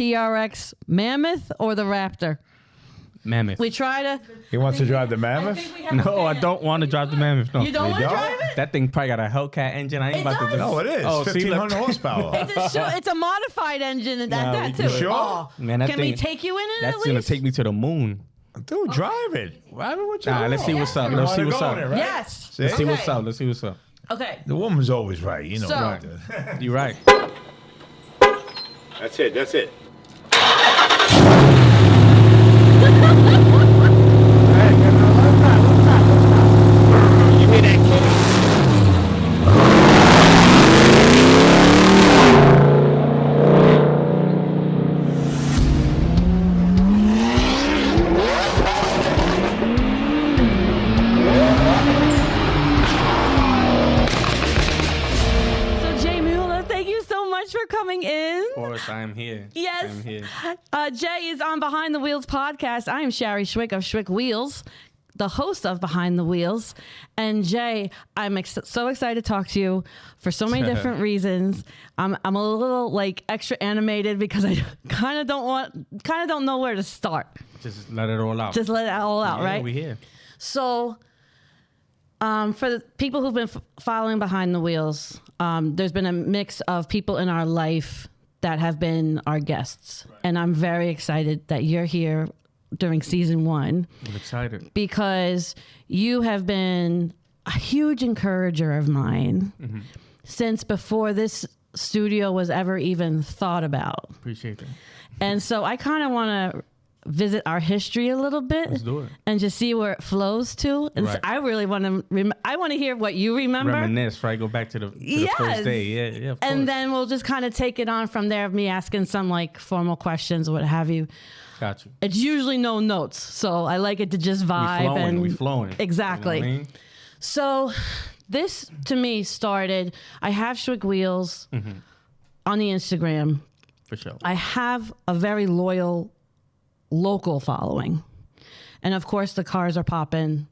TRX Mammoth or the Raptor? Mammoth. We try to. He wants to drive the Mammoth? No, I don't want to drive the Mammoth. No. You don't want to drive it? That thing probably got a Hellcat engine. I ain't about to do. No, it is. Oh, see, 1,500 horsepower. It's a modified engine and No, that we too. good. Sure? Oh. Man, that Can we thing- take you in it That's at gonna least? take me to the moon. Dude, drive it. What with you? Nah, let's see what's up. Let's see what's up. Right? Yes. Let's see what's Okay. up. Let's see what's up. Okay. The woman's always right. You know So- right. You're right. That's it. That's it. So Jay Mula, thank you so much for coming in. Of course, I'm here. Yes. I'm here. Jay is on Behind the Wheels podcast. I am Shari Schwick of Schwick Wheels, the host of Behind the Wheels. And Jay, I'm so excited to talk to you for so many different reasons. I'm a little like extra animated because I kind of don't know where to start. Just let it all out. Just let it all out, Yeah, right? we here. So, for the people who've been following Behind the Wheels, there's been a mix of people in our life that have been our guests. Right. And I'm very excited that you're here during season 1. I'm excited. Because you have been a huge encourager of mine since before this studio was ever even thought about. Appreciate that. And so I kind of want to visit our history a little bit. Let's do it. And just see where it flows to. And so Right. I really want to I want to hear what you remember. Reminisce, right? Go back to the Yes. first day. Yeah, of course. And then we'll just kind of take it on from there of me asking some like formal questions, what have you. Got you. It's usually no notes, so I like it to just vibe. We flowing. Exactly. You know what I mean? So this to me started, I have Schwick Wheels on the Instagram. For sure. I have a very loyal local following. And of course the cars are popping.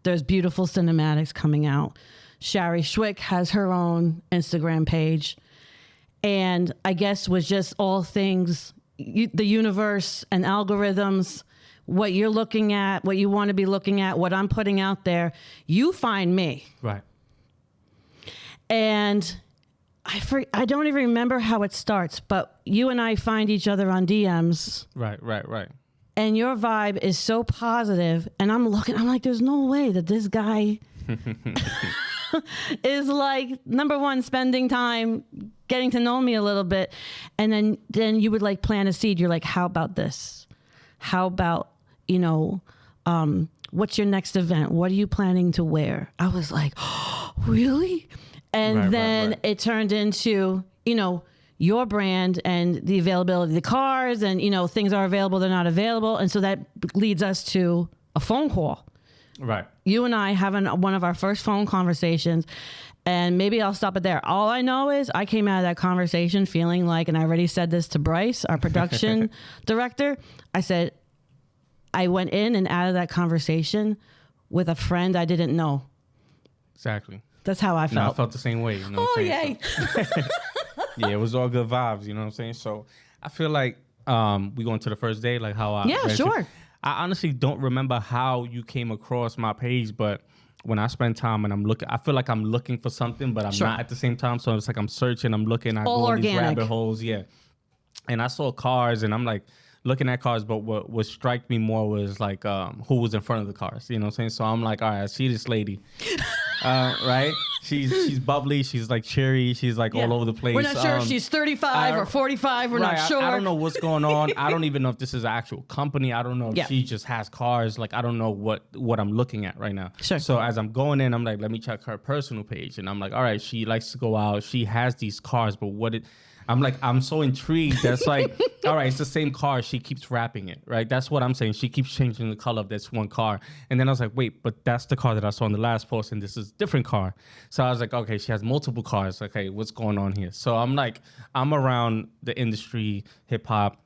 There's beautiful cinematics coming out. Shari Schwick has her own Instagram page. And I guess was just all things, the universe and algorithms, what you're looking at, what you want to be looking at, what I'm putting out there, you find me. Right. And I don't even remember how it starts, but you and I find each other on DMs. Right. And your vibe is so positive, and I'm like, there's no way that this guy is like, number one, spending time getting to know me a little bit. And then you would like plant a seed. You're like, how about this? How about, what's your next event? What are you planning to wear? I was like, oh, really? And then it turned into, your brand and the availability of the cars and, things are available, they're not available. And so that leads us to a phone call. Right. You and I having one of our first phone conversations, and maybe I'll stop it there. All I know is I came out of that conversation feeling like, and I already said this to Bryce, our production director, I said, I went in and out of that conversation with a friend I didn't know. Exactly. That's how I felt. No, I felt the same way. You know what I'm saying? Yay. So, yeah, it was all good vibes. You know what I'm saying? So I feel like we going to the first day, like how I Yeah, sure. I honestly don't remember how you came across my page, but when I spend time and I'm looking, I feel like I'm looking for something, but I'm not at the same time. So it's like I'm searching, I'm looking, I all go in these organic. rabbit holes. Yeah. And I saw cars and I'm like looking at cars, but what struck me more was like who was in front of the cars. You know what I'm saying? So I'm like, all right, I see this lady. Right? She's bubbly. She's like cheery. She's like all over the place. We're not sure if she's 35 or 45. We're not sure. I don't know what's going on. I don't even know if this is an actual company. I don't know if she just has cars. Like, I don't know what I'm looking at right now. Sure. So as I'm going in, I'm like, let me check her personal page. And I'm like, all right, she likes to go out. She has these cars, but I'm like, I'm so intrigued. That's like, all right, it's the same car. She keeps wrapping it, right? That's what I'm saying. She keeps changing the color of this one car. And then I was like, wait, but that's the car that I saw in the last post, and this is a different car. So I was like, okay, she has multiple cars. Okay, what's going on here? So I'm like, I'm around the industry, hip hop,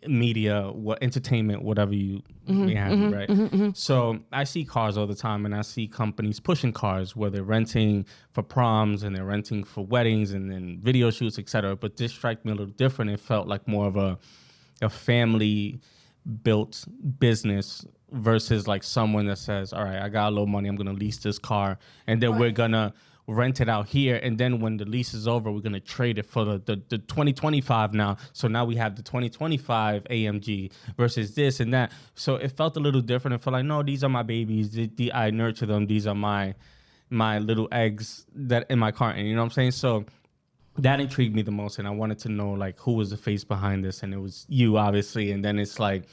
media, what entertainment, whatever you may have, right? So I see cars all the time, and I see companies pushing cars where they're renting for proms and they're renting for weddings and then video shoots, etc. But this struck me a little different. It felt like more of a family built business versus like someone that says, all right, I got a little money, I'm gonna lease this car, and then we're gonna rent it out here, and then when the lease is over, we're gonna trade it for the 2025 now. So now we have the 2025 AMG versus this and that. So it felt a little different. It felt like, no, these are my babies. I nurture them. These are my little eggs that in my carton. You know what I'm saying? So that intrigued me the most, and I wanted to know like who was the face behind this, and it was you, obviously. And then it's like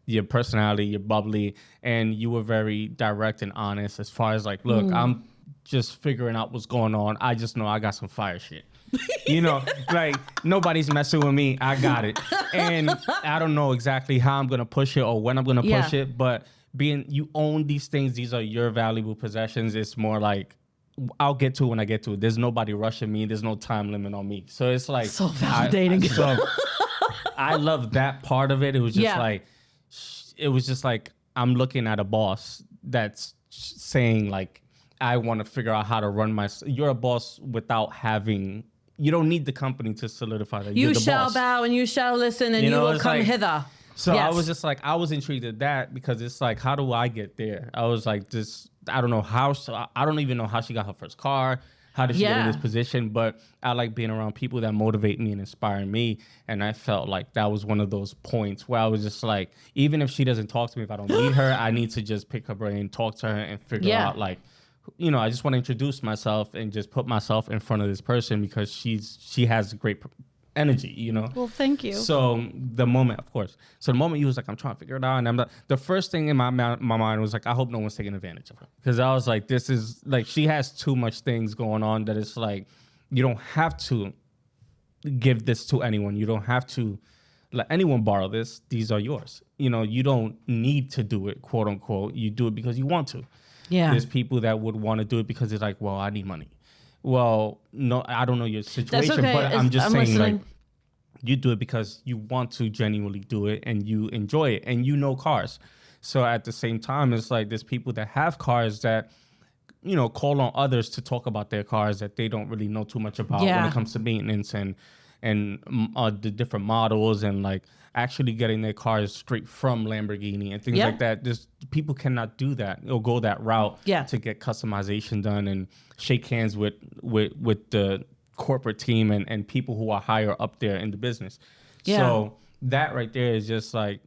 your personality, you're bubbly, and you were very direct and honest as far as like, look, I'm just figuring out what's going on. I just know I got some fire shit. You know, like nobody's messing with me. I got it. And I don't know exactly how I'm going to push it or when I'm going to push it, but being you own these things, these are your valuable possessions. It's more like I'll get to it when I get to it. There's nobody rushing me. There's no time limit on me. So it's like so validating. I love that part of it. It was just like I'm looking at a boss that's saying like, I want to figure out how to run you're a boss without having, you don't need the company to solidify that. You you're the shall boss. Bow and you shall listen and you will come like, hither. So I was just like, I was intrigued at that because it's like, how do I get there? I was like, I don't know how, I don't even know how she got her first car. How did she get in this position? But I like being around people that motivate me and inspire me. And I felt like that was one of those points where I was just like, even if she doesn't talk to me, if I don't meet her, I need to just pick her brain, talk to her and figure out like, you know, I just want to introduce myself and just put myself in front of this person because she has great energy, you know? Well, thank you. So the moment, of course. So the moment you was like, I'm trying to figure it out. And the first thing in my mind was like, I hope no one's taking advantage of her. Because I was like, this is like, she has too much things going on that it's like, you don't have to give this to anyone. You don't have to let anyone borrow this. These are yours. You know, you don't need to do it, quote unquote. You do it because you want to. Yeah. There's people that would want to do it because it's like, well, I need money. Well, no, I don't know your situation, but I'm just saying listening. Like, you do it because you want to genuinely do it and you enjoy it and you know cars. So at the same time, it's like there's people that have cars that, you know, call on others to talk about their cars that they don't really know too much about when it comes to maintenance and the different models and like actually getting their cars straight from Lamborghini and things like that. There's people cannot do that or go that route to get customization done and shake hands with the corporate team and people who are higher up there in the business. So that right there is just like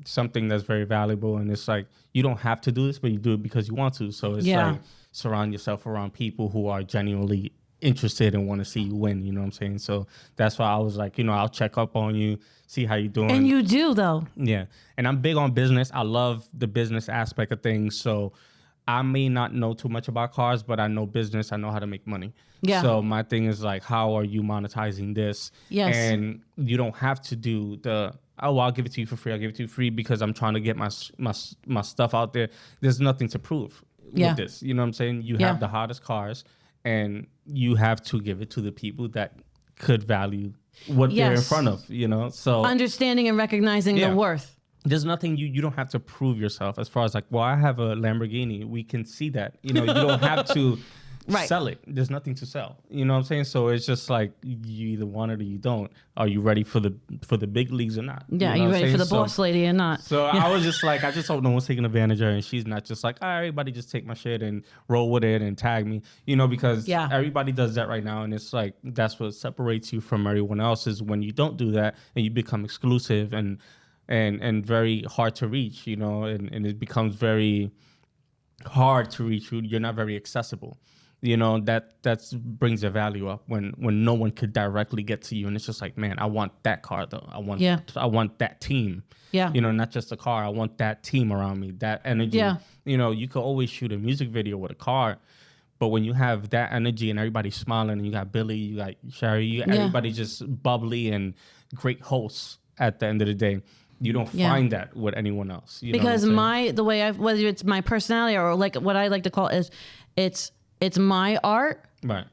something that's very valuable. And it's like, you don't have to do this, but you do it because you want to. So it's like surround yourself around people who are genuinely interested and want to see you win, you know what I'm saying? So that's why I was like, you know, I'll check up on you, see how you're doing. And you do though. Yeah. And I'm big on business. I love the business aspect of things. So I may not know too much about cars, but I know business. I know how to make money. Yeah. So my thing is like, how are you monetizing this? Yes. And you don't have to do I'll give it to you for free. I'll give it to you free because I'm trying to get my stuff out there. There's nothing to prove with this. You know what I'm saying? You have the hottest cars. And you have to give it to the people that could value what they're in front of, you know? So understanding and recognizing the worth. There's nothing you don't have to prove yourself as far as like, well, I have a Lamborghini. We can see that. You know, you don't have to sell it. There's nothing to sell. You know what I'm saying? So it's just like you either want it or you don't. Are you ready for the big leagues or not? Yeah, you ready for the boss lady or not? So I was just like, I just hope no one's taking advantage of her and she's not just like, all right, everybody just take my shit and roll with it and tag me. You know, because everybody does that right now. And it's like, that's what separates you from everyone else is when you don't do that and you become exclusive and very hard to reach, you know, and it becomes very hard to reach you. You're not very accessible. You know, that brings your value up when no one could directly get to you. And it's just like, man, I want that car though. I want that team. Yeah. You know, not just a car. I want that team around me, that energy. Yeah. You know, you could always shoot a music video with a car, but when you have that energy and everybody's smiling and you got Billy, you got Shari, everybody just bubbly and great hosts at the end of the day. You don't find that with anyone else. You because whether it's my personality or like what I like to call it's my art, right?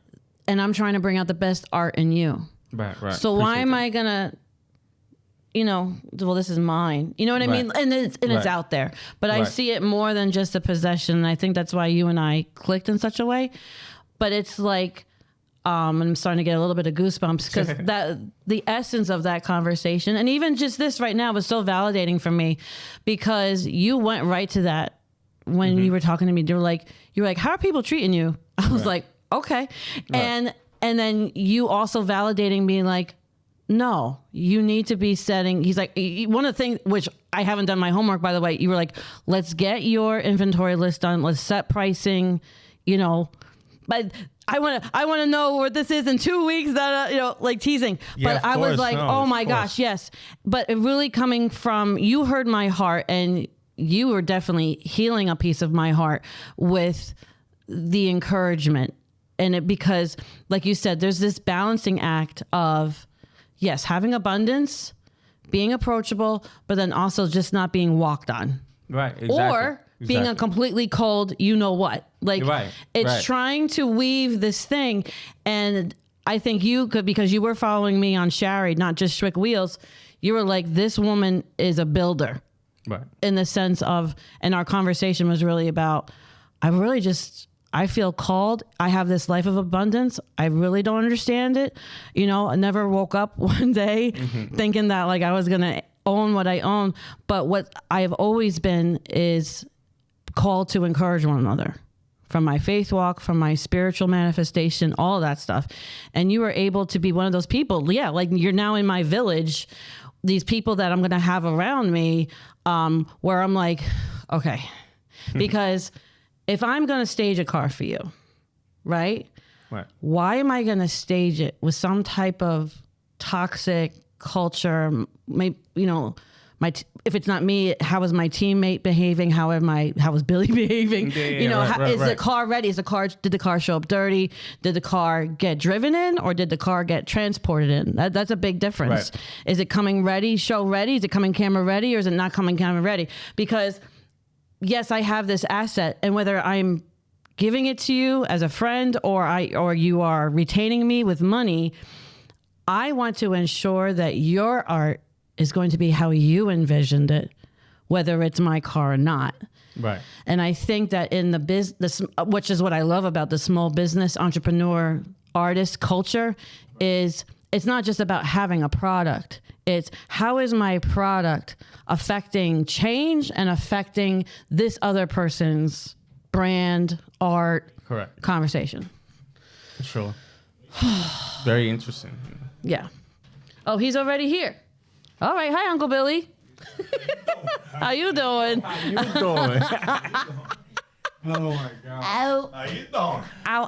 And I'm trying to bring out the best art in you, right? So why am I gonna well, this is mine. You know what I mean? And it's Right. out there. But I Right. see it more than just a possession. And I think that's why you and I clicked in such a way. But it's like, I'm starting to get a little bit of goosebumps because the essence of that conversation, and even just this right now, was so validating for me because you went right to that when you were talking to me. You were like, how are people treating you? I was like, okay. Right. And then you also validating me like, no, you need to be setting. He's like, one of the things, which I haven't done my homework, by the way, you were like, let's get your inventory list done. Let's set pricing, but I want to know where this is in 2 weeks that, like teasing. Yeah, but I was like, oh my gosh, yes. But it really coming from, you heard my heart and you were definitely healing a piece of my heart with the encouragement. And because like you said, there's this balancing act of, yes, having abundance, being approachable, but then also just not being walked on. Right. Exactly. Or being a completely cold, like it's trying to weave this thing. And I think you could, because you were following me on Shari, not just Schwick Wheels, you were like, this woman is a builder. Right. In the sense of, and our conversation was really about, I feel called. I have this life of abundance. I really don't understand it. I never woke up one day thinking that like I was going to own what I own. But what I've always been is called to encourage one another from my faith walk, from my spiritual manifestation, all of that stuff. And you were able to be one of those people. Yeah. Like you're now in my village, these people that I'm going to have around me, where I'm like, okay, because if I'm going to stage a car for you, right? Why am I going to stage it with some type of toxic culture? Maybe, if it's not me, how is my teammate behaving? How was Billy behaving? Is the car ready? Did the car show up dirty? Did the car get driven in, or did the car get transported in? That's a big difference. Right. Is it coming ready, show ready? Is it coming camera ready, or is it not coming camera ready? Because yes, I have this asset, and whether I'm giving it to you as a friend or you are retaining me with money, I want to ensure that your art is going to be how you envisioned it, whether it's my car or not. Right. And I think that in the business, which is what I love about the small business entrepreneur artist culture, is it's not just about having a product. It's how is my product affecting change and affecting this other person's brand, art, conversation. For sure. Very interesting. Yeah. Oh, he's already here. All right. Hi, Uncle Billy. How you doing? How you doing? Oh my God. Ow. How you doing? Ow,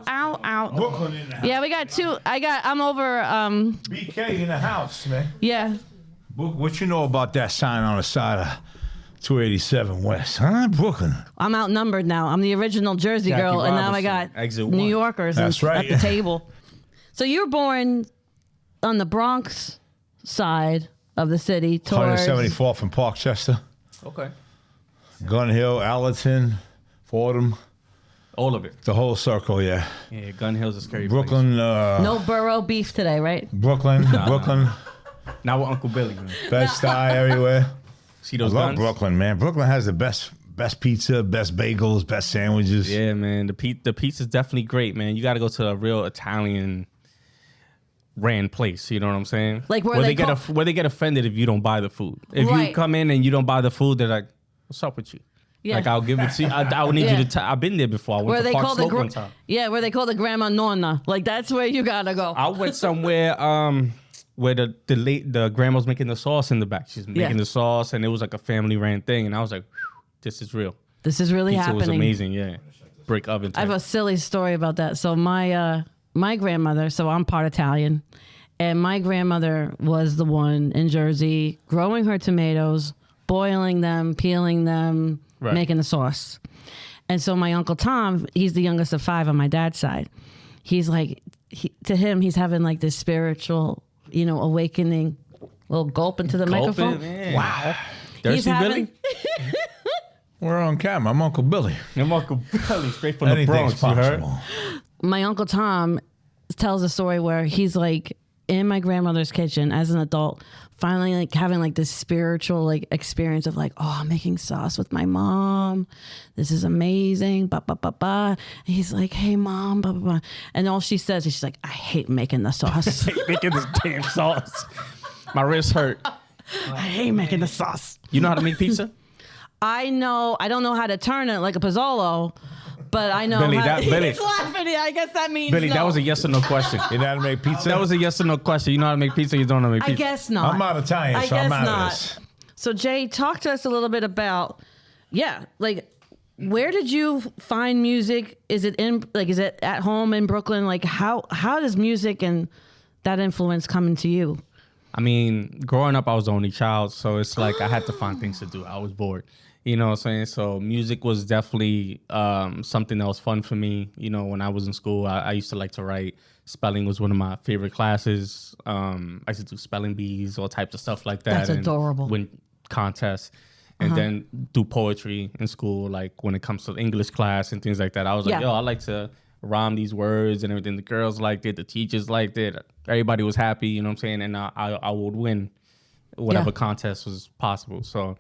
ow, ow. Brooklyn in the house. Yeah, we got two. I'm over. BK in the house, man. Yeah. What you know about that sign on the side of 287 West, huh? Brooklyn. I'm outnumbered now. I'm the original Jersey Jackie girl, and now I Robinson, got Exit New 1. Yorkers That's right. at the table. So you were born on the Bronx side of the city, towards 174th and Parkchester. Okay. Gun Hill, Allerton, Fordham. All of it. The whole circle, yeah. Yeah, Gun Hill's a scary Brooklyn. no borough beef today, right? Brooklyn. Brooklyn. place. Now with Uncle Billy, man. Bed-Stuy everywhere. See I those love guns? Brooklyn, man. Brooklyn has the best pizza, best bagels, best sandwiches. Yeah, man. The pizza's definitely great, man. You got to go to a real Italian ran place. You know what I'm saying? Like where they get offended if you don't buy the food. If you come in and you don't buy the food, they're like, "What's up with you?" Yeah. Like I'll give it to you. I need you to. I've been there before. I went to Park Slope one time. Yeah, where they call the grandma nonna. Like that's where you gotta go. I went somewhere where the grandma's making the sauce in the back. She's making the sauce, and it was like a family ran thing. And I was like, "This is real. This is really Pizza happening." was amazing. Yeah, brick oven type. I have a silly story about that. So my grandmother. So I'm part Italian, and my grandmother was the one in Jersey growing her tomatoes, boiling them, peeling them, making the sauce. And so my Uncle Tom, he's the youngest of 5 on my dad's side. He's like, to him, he's having like this spiritual, awakening, little gulp into the microphone. Man. Wow. Thirsty Billy? We're on camera. I'm Uncle Billy. I'm Uncle Billy, straight from Anything's the Bronx, you heard? possible. My Uncle Tom tells a story where he's like in my grandmother's kitchen as an adult, finally like having like this spiritual like experience of like, oh, I'm making sauce with my mom. This is amazing. Ba ba ba ba. And he's like, hey mom, blah blah blah. And all she says is she's like, I hate making the sauce. Making this damn sauce. My wrist hurt. I hate making the sauce. You know how to make pizza? I know. I don't know how to turn it like a Pozzolo, but I know. Billy, how, Billy. He's laughing. I guess that means Billy, no. that was a yes or no question. You know how to make pizza? That was a yes or no question. You know how to make pizza? You don't know how to make I pizza? guess not. I'm not Italian, I so I'm guess out not. of this. So Jay, talk to us a little bit about, like, where did you find music? Is it at home in Brooklyn? Like, how does music and that influence come into you? I mean, growing up, I was the only child, so it's like I had to find things to do. I was bored. You know what I'm saying? So music was definitely something that was fun for me. You know, when I was in school, I used to like to write. Spelling was one of my favorite classes. I used to do spelling bees, all types of stuff like that. That's and adorable. Win contests. And then do poetry in school, like when it comes to English class and things like that. I was like, Yeah. yo, I like to rhyme these words and everything. The girls liked it. The teachers liked it. Everybody was happy, you know what I'm saying? And I would win whatever contest was possible. So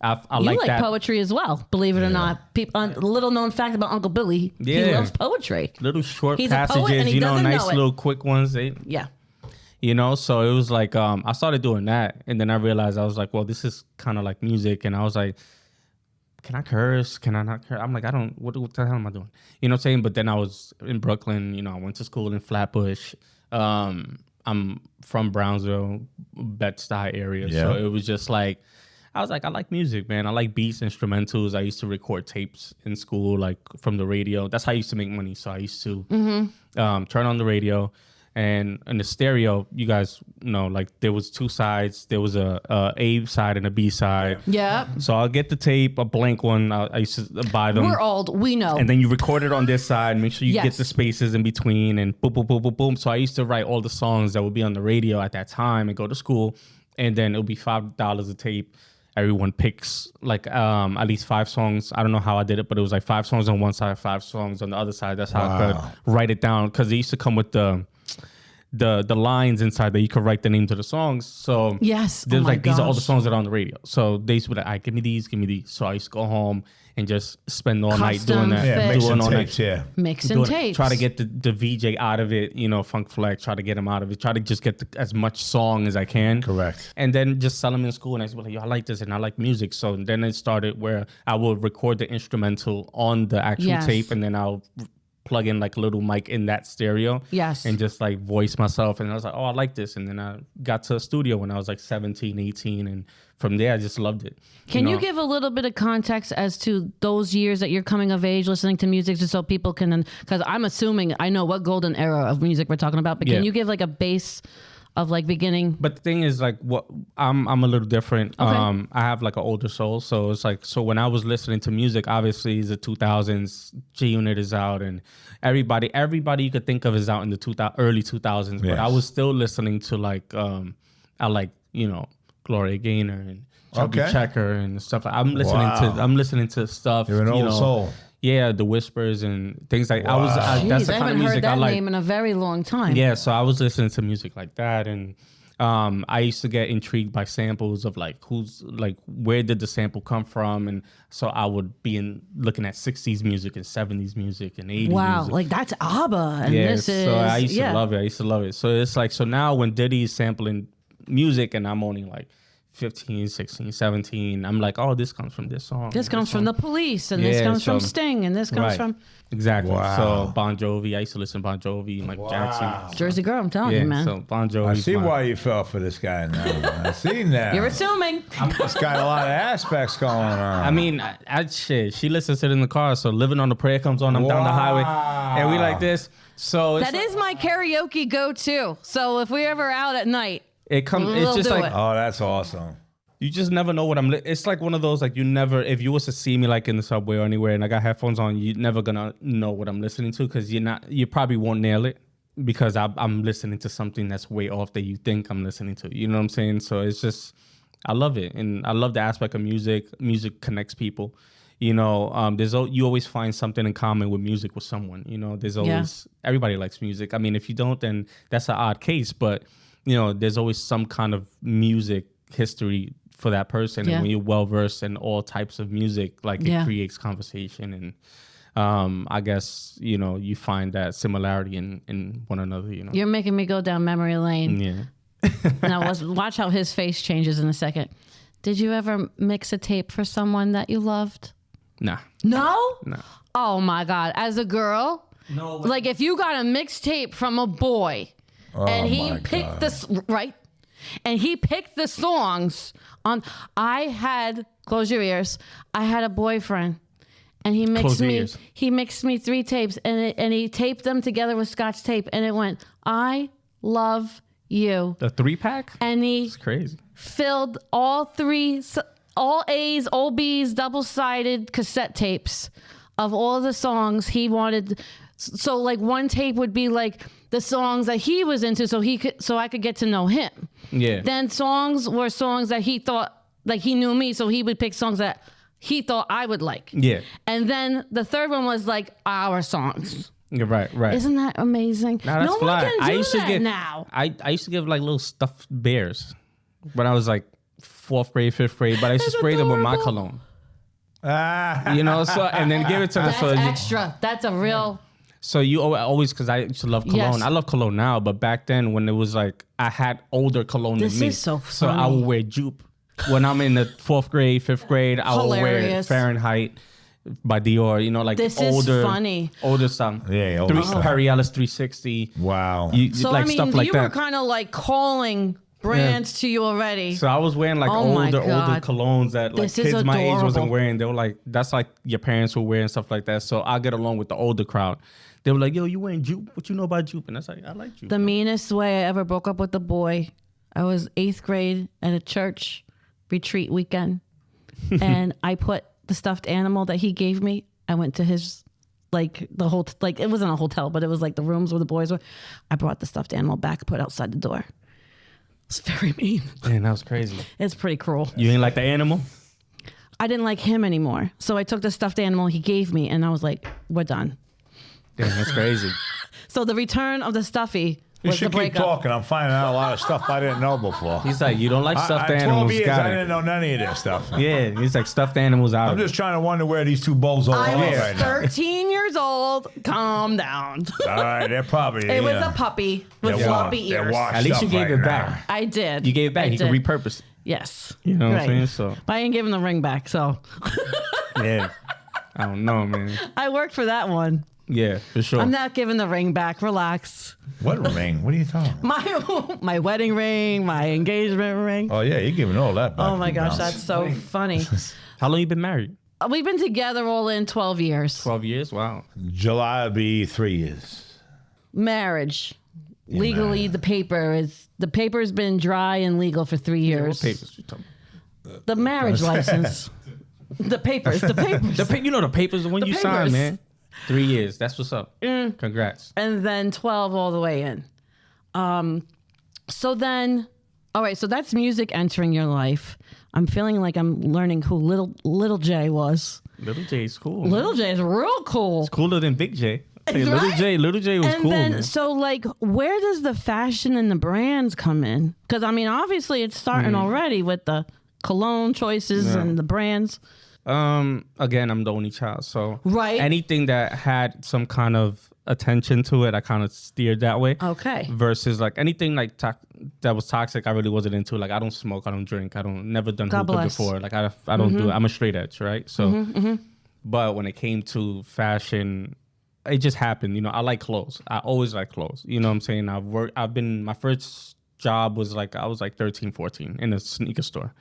I You like like that. poetry as well, believe it or not. People, little known fact about Uncle Billy, he Yeah. loves poetry. Little short He's a poet and passages, he you know, doesn't nice know it. little quick ones. Yeah. You know, so it was like I started doing that, and then I realized I was like, well, this is kind of like music, and I was like, can I curse? Can I not curse? I'm like, I don't. What the hell am I doing? You know what I'm saying? But then I was in Brooklyn. You know, I went to school in Flatbush. I'm from Brownsville, Bed-Stuy area, so it was just like. I was like, I like music, man. I like beats, instrumentals. I used to record tapes in school, like from the radio. That's how I used to make money. So I used to turn on the radio, and in the stereo, you guys know, like there was two sides. There was a A side and a B side. Yeah. So I'll get the tape, a blank one. I used to buy them. We're old. We know. And then you record it on this side. Make sure you Yes. get the spaces in between, and boom, boom, boom, boom, boom. So I used to write all the songs that would be on the radio at that time and go to school, and then it would be $5 a tape. Everyone picks like at least 5 songs. I don't know how I did it, but it was like 5 songs on one side, 5 songs on the other side. That's how I could write it down, because they used to come with the lines inside that you could write the names of the songs. So Yes. there's Oh my like these are all the gosh. songs that are on the radio. So they used to be like, all right, give me these. So I used to go home and just spend all night Custom doing that. fit. Yeah, Doing mixing all night. tapes, yeah. Mixing Doing it. tapes. Try to get the VJ out of it, you know, Funk Flex, try to get him out of it. Try to just get as much song as I can. Correct. And then just sell them in school. And I was like, yo, I like this and I like music. So then it started where I would record the instrumental on the actual Yes. tape, and then I'll plug in like a little mic in that stereo. Yes. And just like voice myself. And I was like, oh, I like this. And then I got to a studio when I was like 17, 18. And from there, I just loved it. Can you know? give a little bit of context as to those years that you're coming of age listening to music, just so people can, because I'm assuming I know what golden era of music we're talking about, but Yeah. can you give like a base of like beginning? But the thing is, like, what I'm a little different. Okay. I have like an older soul, so it's like, so when I was listening to music, obviously the 2000s, G Unit is out, and everybody you could think of is out in the early 2000s. But Yes. I was still listening to like, I like, you know, Gloria Gaynor and Chubby Okay. Checker and stuff. I'm Wow. listening to stuff. You're an you old know, soul. Yeah, the Whispers and things like. Wow. That's Jeez, the I kind of haven't music heard I that like. name in a very long time. Yeah, so I was listening to music like that, and I used to get intrigued by samples of like where did the sample come from, and so I would be looking at 60s music and 70s music and 80s Wow, music. like that's ABBA, and Yeah, this is so I used to love it. So it's like, so now when Diddy's sampling music and I'm only like 15, 16, 17, I'm like, oh, this comes from this song. This comes from the Police, and this Yeah, comes from so- Sting, and this comes Right. from Exactly. Wow. So Bon Jovi, I used to listen to Bon Jovi, Mike Jackson. Jersey Girl. I'm telling Yeah, you, man. so Bon Jovi. I see why you fell for this guy now. I see now. You're assuming. It's got a lot of aspects going on. I mean, shit. She listens to it in the car, so Living on the Prayer comes on. I'm down the highway, and we like this. So it's That is my karaoke go-to. So if we're ever out at night, it comes. We'll It's just do like it. Oh, that's awesome. you just never know what I'm. It's like one of those like you never. If you was to see me like in the subway or anywhere, and I got headphones on, you're never gonna know what I'm listening to, because you're not. You probably won't nail it, because I'm listening to something that's way off that you think I'm listening to. You know what I'm saying? So it's just, I love it, and I love the aspect of music. Music connects people. You know, you always find something in common with music with someone. You know, there's always everybody likes music. I mean, if you don't, then that's an odd case. But there's always some kind of music history for that person. Yeah. And when you're well versed in all types of music, like it creates conversation. And I guess, you find that similarity in one another, You're making me go down memory lane. Yeah. Now watch how his face changes in a second. Did you ever mix a tape for someone that you loved? Nah. No? No. Oh my God. As a girl, No. like if you got a mixtape from a boy and he picked this, right? And he picked the songs on, close your ears, I had a boyfriend and he mixed me 3 tapes and he taped them together with Scotch tape and it went, I love you. The 3-pack? And he It's crazy. filled all A's, all B's, double-sided cassette tapes of all the songs he wanted. So like one tape would be like the songs that he was into so I could get to know him. Yeah. Then songs were songs that he thought, like he knew me, so he would pick songs that he thought I would like. Yeah. And then the third one was like our songs. Yeah, right. Isn't that amazing? Nah, that's no fly. one can do that now. I used to give like little stuffed bears when I was like 4th grade, 5th grade, but I used to spray them with my cologne. So and then give it to them. That's extra. That's a real... So you always, because I used to love cologne. Yes. I love cologne now, but back then when it was like I had older cologne This than me. is so So I funny. would wear Jupe. When I'm in the 4th grade, 5th grade, I would wear Hilarious. Fahrenheit by Dior, like This older, is funny. older stuff. Yeah, older stuff. Perry Ellis 360. Wow. So like I mean, stuff like you that. were kind of like calling brands to you already. So I was wearing like Oh my older God. colognes that like This is kids my age wasn't adorable. wearing. They were like, that's like your parents were wearing stuff like that. So I get along with the older crowd. They were like, yo, you wearing Jupe? What you know about Jupe? And I was like, I like Jupe. The meanest way I ever broke up with a boy, I was 8th grade at a church retreat weekend. And I put the stuffed animal that he gave me. I went to his, like the whole, like it wasn't a hotel, but it was like the rooms where the boys were. I brought the stuffed animal back, put it outside the door. It's very mean. Man, that was crazy. It's pretty cruel. You ain't like the animal? I didn't like him anymore. So I took the stuffed animal he gave me and I was like, we're done. Damn, that's crazy. So the return of the stuffy You was the should keep breakup. talking. I'm finding out a lot of stuff I didn't know before. He's like, you don't like stuffed 12 animals? years, Got I it. didn't know none of this stuff. Yeah, he's like stuffed animals out. I'm just trying to wonder where these 2 bowls are I was right now. 13 years old. Calm down. All right, they're probably. It was you know, a puppy with they're floppy they're ears. washed At least up you gave right it now. back. I did. You gave it back. I You could did. repurpose it. Yes. You know what Right. I'm saying? So But I ain't giving the ring back, so yeah, I don't know, man. I worked for that one. Yeah, for sure. I'm not giving the ring back. Relax. What ring? What are you talking about? My wedding ring, my engagement ring. Oh, yeah, you're giving all that back. Oh my gosh, Now. that's so funny. How long you been married? We've been together all in 12 years. 12 years. Wow. July will be 3 years. Marriage. Legally, the paper's been dry and legal for 3 What years. papers you talking The marriage license. The papers. about? The papers when you papers. sign, man. 3 years. That's what's up. Congrats. And then 12 all the way in. So then, all right, so that's music entering your life. I'm feeling like I'm learning who Little Jay was. Little J's cool. Little Jay is real cool. Cooler than Big J. Hey, Right? Little J was And cool, then, man. so like, where does the fashion and the brands come in? Because I mean, obviously, it's starting already with the cologne choices and the brands. Again, I'm the only child, so Right. anything that had some kind of attention to it, I kind of steered that way. Okay. Versus like anything like that was toxic, I really wasn't into. Like I don't smoke, I don't drink, I don't never done God hookah bless. before. Like I don't do it. I'm a straight edge, right? So, but when it came to fashion, it just happened. I like clothes. I always like clothes. You know what I'm saying? My first job was like I was like 13, 14 in a sneaker store.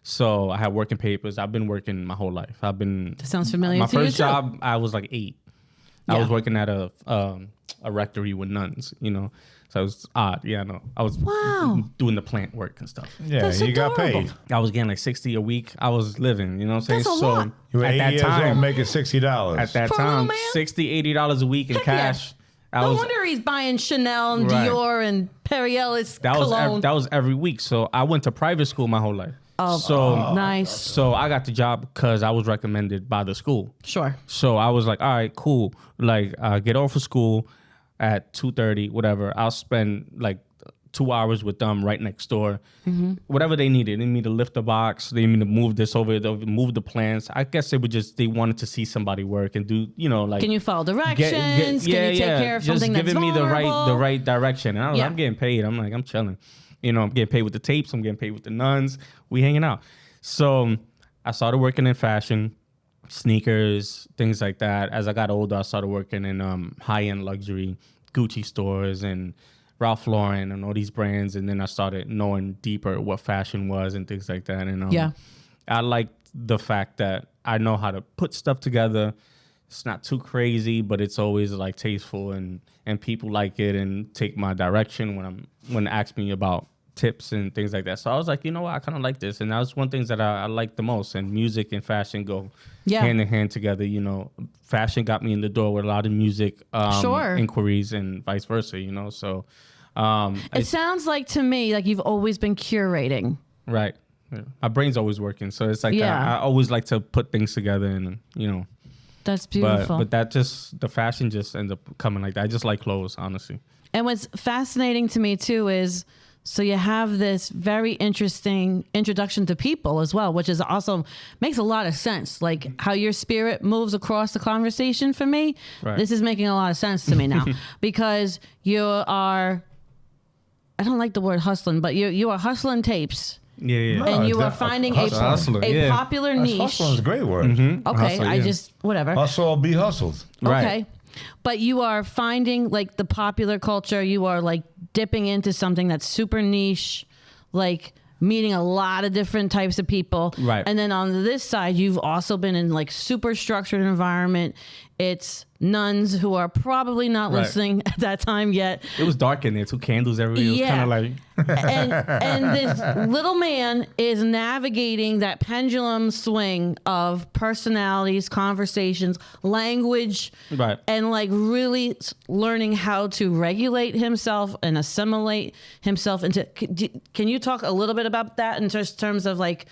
So I had working papers. I've been working my whole life. That sounds familiar My to you first too. job, I was like 8. I Yeah. was working at a rectory with nuns, So it was odd. Yeah, I know. I was Wow. doing the plant work and stuff. Yeah, That's you got adorable. paid. I was getting like $60 a week. I was living, you know what I'm saying? That's a lot. You were at 8 that years old time, making $60. at that For a little time, man? $60, $80 a week in Heck yeah. cash. I No was wonder he's buying Chanel and Right. Dior and Perry Ellis that cologne. was every week. So I went to private school my whole life. Nice. So I got the job because I was recommended by the school. Sure. So I was like, all right, cool. Like, get off of school at 2:30, whatever. I'll spend like 2 hours with them right next door. Whatever they needed. They need me to lift the box. They need me to move this over, move the plants. I guess they wanted to see somebody work and do, like. Can you follow directions? Can you take care of something that's vulnerable? Just giving me the right direction. And I'm getting paid. I'm like, I'm chilling. I'm getting paid with the tapes. I'm getting paid with the nuns. We hanging out. So I started working in fashion, sneakers, things like that. As I got older, I started working in high-end luxury, Gucci stores and Ralph Lauren and all these brands. And then I started knowing deeper what fashion was and things like that. And I liked the fact that I know how to put stuff together. It's not too crazy, but it's always like tasteful and people like it and take my direction when they ask me about tips and things like that. So I was like, you know what, I kind of like this. And that was one thing that I like the most. And music and fashion go hand in hand together. Fashion got me in the door with a lot of music inquiries and vice versa, So it sounds like to me like you've always been curating. Right. Yeah. My brain's always working. So it's like I always like to put things together and, That's beautiful. But the fashion just ends up coming like that. I just like clothes, honestly. And what's fascinating to me too is, so you have this very interesting introduction to people as well, which is also makes a lot of sense. Like how your spirit moves across the conversation for me. Right. This is making a lot of sense to me now because you are, I don't like the word hustling, but you are hustling tapes. Yeah. And you are finding a popular niche. Hustling is a great word. Mm-hmm. Okay, hustle, whatever. Hustle or be hustled. Right. Okay. But you are finding like the popular culture. You are like dipping into something that's super niche, like meeting a lot of different types of people. Right. And then on this side, you've also been in like super structured environment. It's nuns who are probably not listening at that time yet. It was dark in there, 2 candles everywhere. It was kind of like... and this little man is navigating that pendulum swing of personalities, conversations, language, and like really learning how to regulate himself and assimilate himself into... Can you talk a little bit about that in terms of like...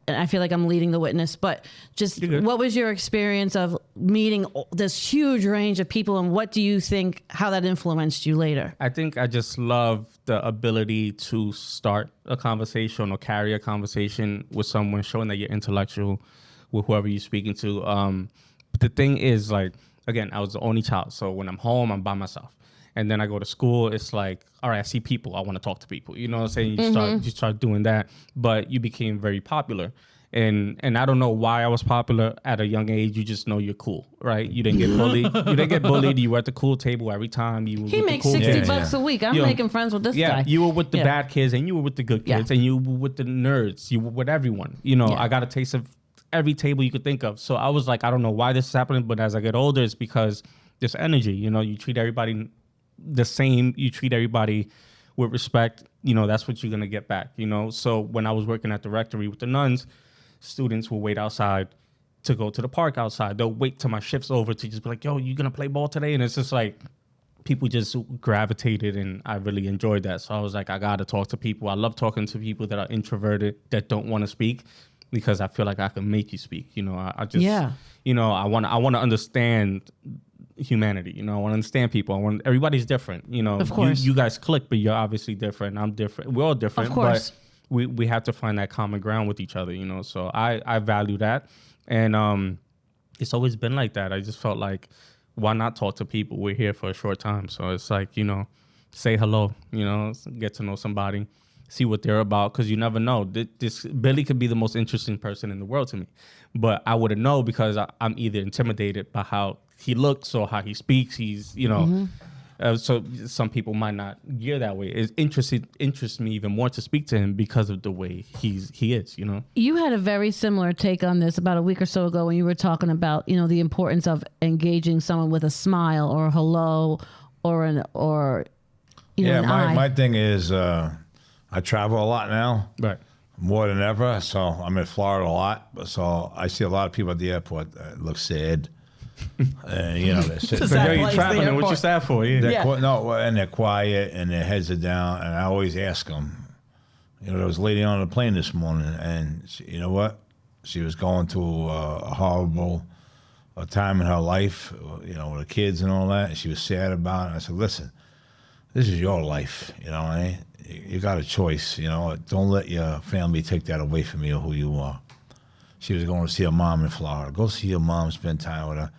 And I feel like I'm leading the witness, but just what was your experience of meeting this huge range of people, and what do you think, how that influenced you later? I think I just love the ability to start a conversation or carry a conversation with someone, showing that you're intellectual with whoever you're speaking to. But the thing is, like, again, I was the only child. So when I'm home, I'm by myself. And then I go to school, it's like, all right, I see people, I want to talk to people. You know what I'm saying? You start doing that, but you became very popular. And I don't know why I was popular at a young age. You just know you're cool, right? You didn't get bullied. You were at the cool table every time. He makes cool $60 a week. I'm making friends with this guy. Yeah, you were with the bad kids and you were with the good kids and you were with the nerds. You were with everyone. I got a taste of every table you could think of. So I was like, I don't know why this is happening, but as I get older, it's because this energy, you treat everybody the same, you treat everybody with respect, that's what you're going to get back, So when I was working at the rectory with the nuns, students will wait outside to go to the park outside. They'll wait till my shift's over to just be like, yo, you going to play ball today? And it's just like, people just gravitated, and I really enjoyed that. So I was like, I got to talk to people. I love talking to people that are introverted, that don't want to speak, because I feel like I can make you speak. I just, I want to understand humanity. I want to understand people. Everybody's different. Of course. You guys click, but you're obviously different. I'm different. We're all different. Of course. But we have to find that common ground with each other. So I value that, and it's always been like that. I just felt like, why not talk to people? We're here for a short time, so it's like, say hello. Get to know somebody, see what they're about, because you never know. This Billy could be the most interesting person in the world to me, but I wouldn't know because I'm either intimidated by how he looks or how he speaks. He's, so some people might not gear that way. It interests me even more to speak to him because of the way he is. You had a very similar take on this about a week or so ago when you were talking about, the importance of engaging someone with a smile or a hello or an eye. My thing is, I travel a lot now. Right. More than ever. So I'm in Florida a lot. So I see a lot of people at the airport that look sad. And they're sitting there. You're traveling, and what you sad for? And they're quiet, and their heads are down. And I always ask them. There was a lady on the plane this morning, and you know what? She was going through a horrible time in her life, with the kids and all that. And she was sad about it. I said, listen, this is your life. You know what I mean? You got a choice. You know, don't let your family take that away from you, who you are. She was going to see her mom in Florida. Go see your mom, spend time with her.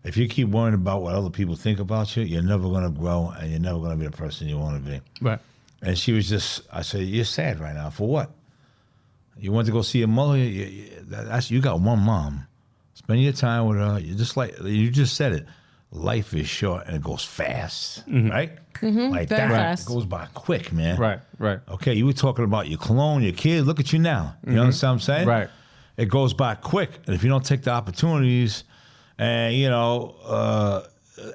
If you keep worrying about what other people think about you, you're never going to grow and you're never going to be the person you want to be. Right. And she was just, I said, you're sad right now. For what? You went to go see your mother? You got one mom. Spend your time with her. You just said it. Life is short and it goes fast, right? Like Very that. fast. It goes by quick, man. Right. Okay, you were talking about your cologne, your kids. Look at you now. You understand what I'm saying? Right. It goes by quick. And if you don't take the opportunities, and,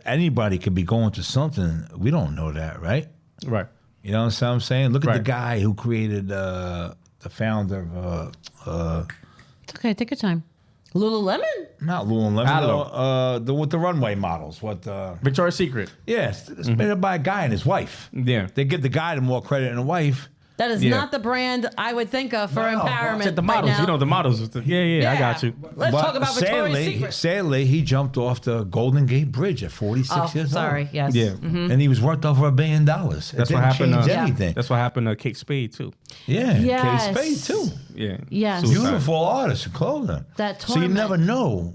anybody could be going through something. We don't know that, right? Right. You know what I'm saying? Look at the Right. guy who created, the founder of, It's okay. Take your time. Lululemon? not Lululemon, Aloe. with the runway models. Victoria's Secret. Yes, it's made by a guy and his wife. Yeah. They give the guy more credit than the wife. That is Yeah. not the brand I would think of for No, empowerment. Said the models, right now. the models. Yeah, I got you. Let's talk about Victoria's Secret. Sadly, he jumped off the Golden Gate Bridge at 46 years Sorry. old. Yes. Yeah. And he was worth over $1 billion. That's what happened. Change Yeah. anything. That's what happened to Kate Spade too. Yeah. Yes. Kate Spade too. Yeah. Yes. Suicide. Beautiful artist and clothing. That So you torment. never know.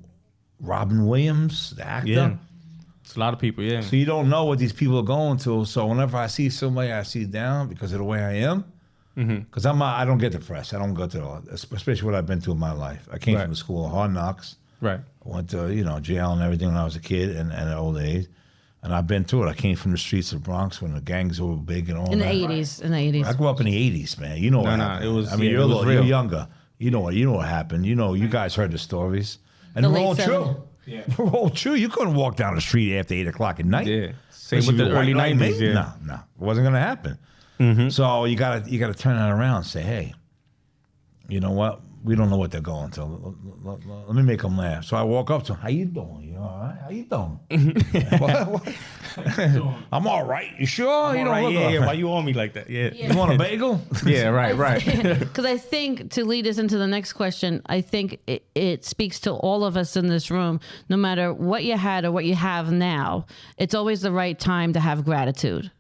Robin Williams, the actor. Yeah. It's a lot of people. Yeah. So you don't know what these people are going through. So whenever I see somebody I see down because of the way I am, because I don't get depressed. I don't go through, especially what I've been through in my life. I came Right. from the school of hard knocks. Right. I went to jail and everything when I was a kid and at old age, and I've been through it. I came from the streets of Bronx when the gangs were big and all In the that. 80s. In the 80s. I grew up in the '80s, man. You know what happened. it was- I mean, yeah, you're it was you're real. younger. You know what happened. You guys heard the stories, and The they're late all 70s. true. Yeah, they're all true. You couldn't walk down the street after 8 o'clock at night. Yeah. Same Unless with you the were early white like me. 90s. Yeah. No, it wasn't gonna happen. So you gotta turn that around and say, hey, you know what? We don't know what they're going through. Let me make them laugh. So I walk up to them. How you doing? You all right? How you doing? what? I'm all right. You sure? You don't look all Yeah. right. Why you on me like that? Yeah. You want a bagel? Yeah. Right. Because I think to lead us into the next question, I think it speaks to all of us in this room, no matter what you had or what you have now, it's always the right time to have gratitude.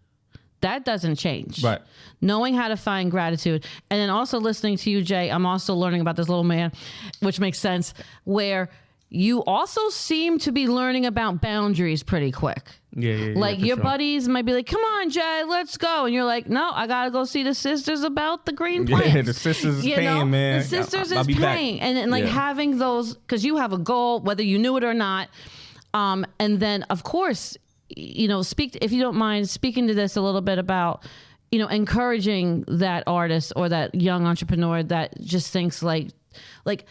That doesn't change. Right. Knowing how to find gratitude. And then also listening to you, Jay, I'm also learning about this little man, which makes sense, where you also seem to be learning about boundaries pretty quick. Yeah. Like for your sure. buddies might be like, come on, Jay, let's go. And you're like, no, I got to go see the sisters about the green plants. Yeah, the sisters is paying, man. The sisters I'll is be back. paying. And like Yeah. having those, because you have a goal, whether you knew it or not. And then, of course, if you don't mind speaking to this a little bit about, encouraging that artist or that young entrepreneur that just thinks like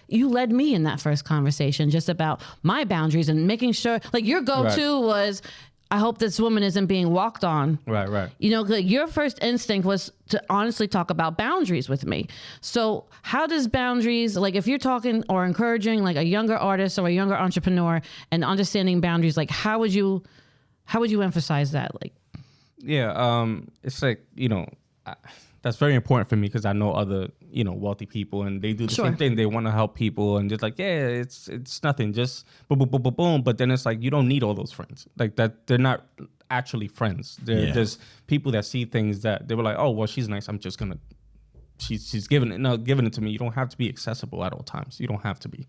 you led me in that first conversation just about my boundaries and making sure, like your go-to was, I hope this woman isn't being walked on. Right. Like your first instinct was to honestly talk about boundaries with me. So how does boundaries, like if you're talking or encouraging like a younger artist or a younger entrepreneur and understanding boundaries, like how would you emphasize that? Like, Yeah. It's like, that's very important for me because I know other, wealthy people and they do the Sure. same thing. They want to help people and just like, yeah, it's nothing. Just boom, boom, boom, boom, boom. But then it's like, you don't need all those friends. Like that. They're not actually friends. They're just people that see things that they were like, oh, well, she's nice. I'm just going to, she's giving it to me. You don't have to be accessible at all times. You don't have to be,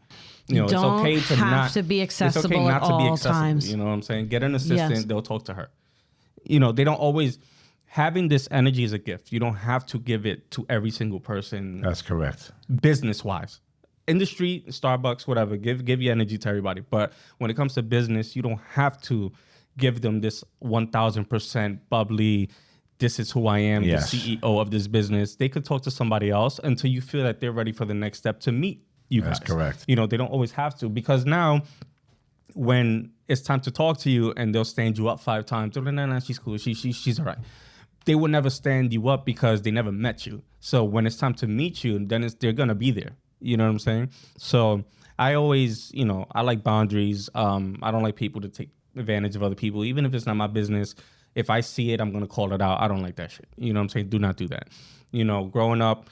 it's don't okay to have not to be it's okay accessible not at to be all accessible. times. You know what I'm saying? Get an assistant. Yes. They'll talk to her. They don't always. Having this energy is a gift. You don't have to give it to every single person. That's correct. Business wise, industry, Starbucks, whatever. Give your energy to everybody. But when it comes to business, you don't have to give them this 1,000% bubbly. This is who I am, Yes. the CEO of this business. They could talk to somebody else until you feel that they're ready for the next step to meet you guys. That's correct. They don't always have to, because now when it's time to talk to you and they'll stand you up 5 times. No, she's cool. She's all right. They will never stand you up because they never met you. So when it's time to meet you, then they're going to be there. You know what I'm saying? So I always, I like boundaries. I don't like people to take advantage of other people, even if it's not my business. If I see it, I'm going to call it out. I don't like that shit. You know what I'm saying? Do not do that. Growing up,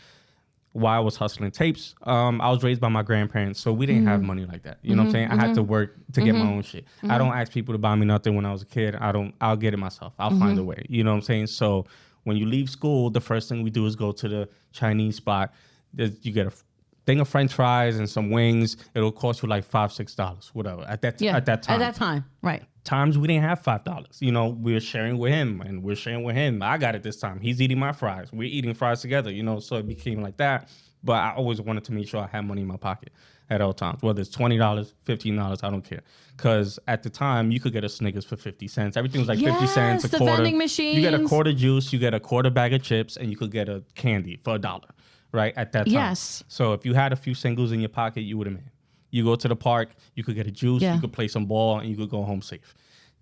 while I was hustling tapes. I was raised by my grandparents, so we didn't have money like that. You know what I'm saying? I had to work to get my own shit. I don't ask people to buy me nothing when I was a kid. I'll get it myself. I'll find a way. You know what I'm saying? So when you leave school, the first thing we do is go to the Chinese spot. You get a thing of French fries and some wings. It'll cost you like $5-6, whatever. At that time. At that time, right. Times we didn't have $5. You know, we were sharing with him and we're sharing with him. I got it this time. He's eating my fries. We're eating fries together, you know, so it became like that. But I always wanted to make sure I had money in my pocket at all times, whether it's $20, $15, I don't care. Because at the time, you could get a Snickers for 50 cents. Everything was like 50 cents, a the quarter. vending machines. You get a quarter juice, you get a quarter bag of chips, and you could get a candy for $1, right? At that time. Yes. So if you had a few singles in your pocket, you would have made. You go to the park, you could get a juice, you could play some ball, and you could go home safe.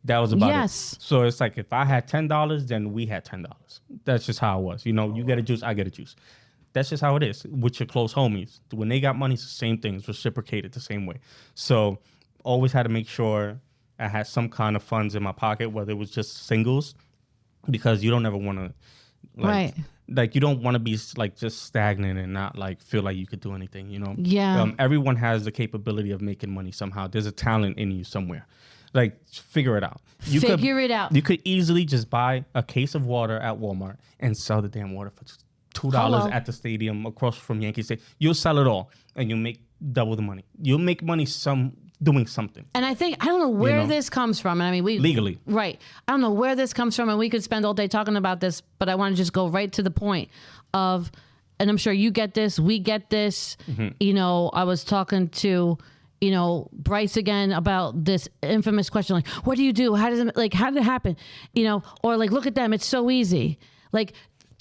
That was about it. So it's like if I had $10, then we had $10. That's just how it was. You know, you get a juice, I get a juice. That's just how it is with your close homies. When they got money, it's the same thing. It's reciprocated the same way. So always had to make sure I had some kind of funds in my pocket, whether it was just singles, because you don't ever want to, like you don't want to be like just stagnant and not like feel like you could do anything, you know? Yeah. Everyone has the capability of making money somehow. There's a talent in you somewhere. Like, figure it out. You could easily just buy a case of water at Walmart and sell the damn water for $2 at the stadium across from Yankee Stadium. You'll sell it all and you'll make double the money. You'll make money doing something. And I don't know where this comes from. And I mean, legally. Right. I don't know where this comes from, and we could spend all day talking about this, but I want to just go right to the point of, and I'm sure you get this, we get this. You know, I was talking to, you know, Bryce again about this infamous question, like, what do you do? How did it happen? You know, or like, look at them. It's so easy. Like,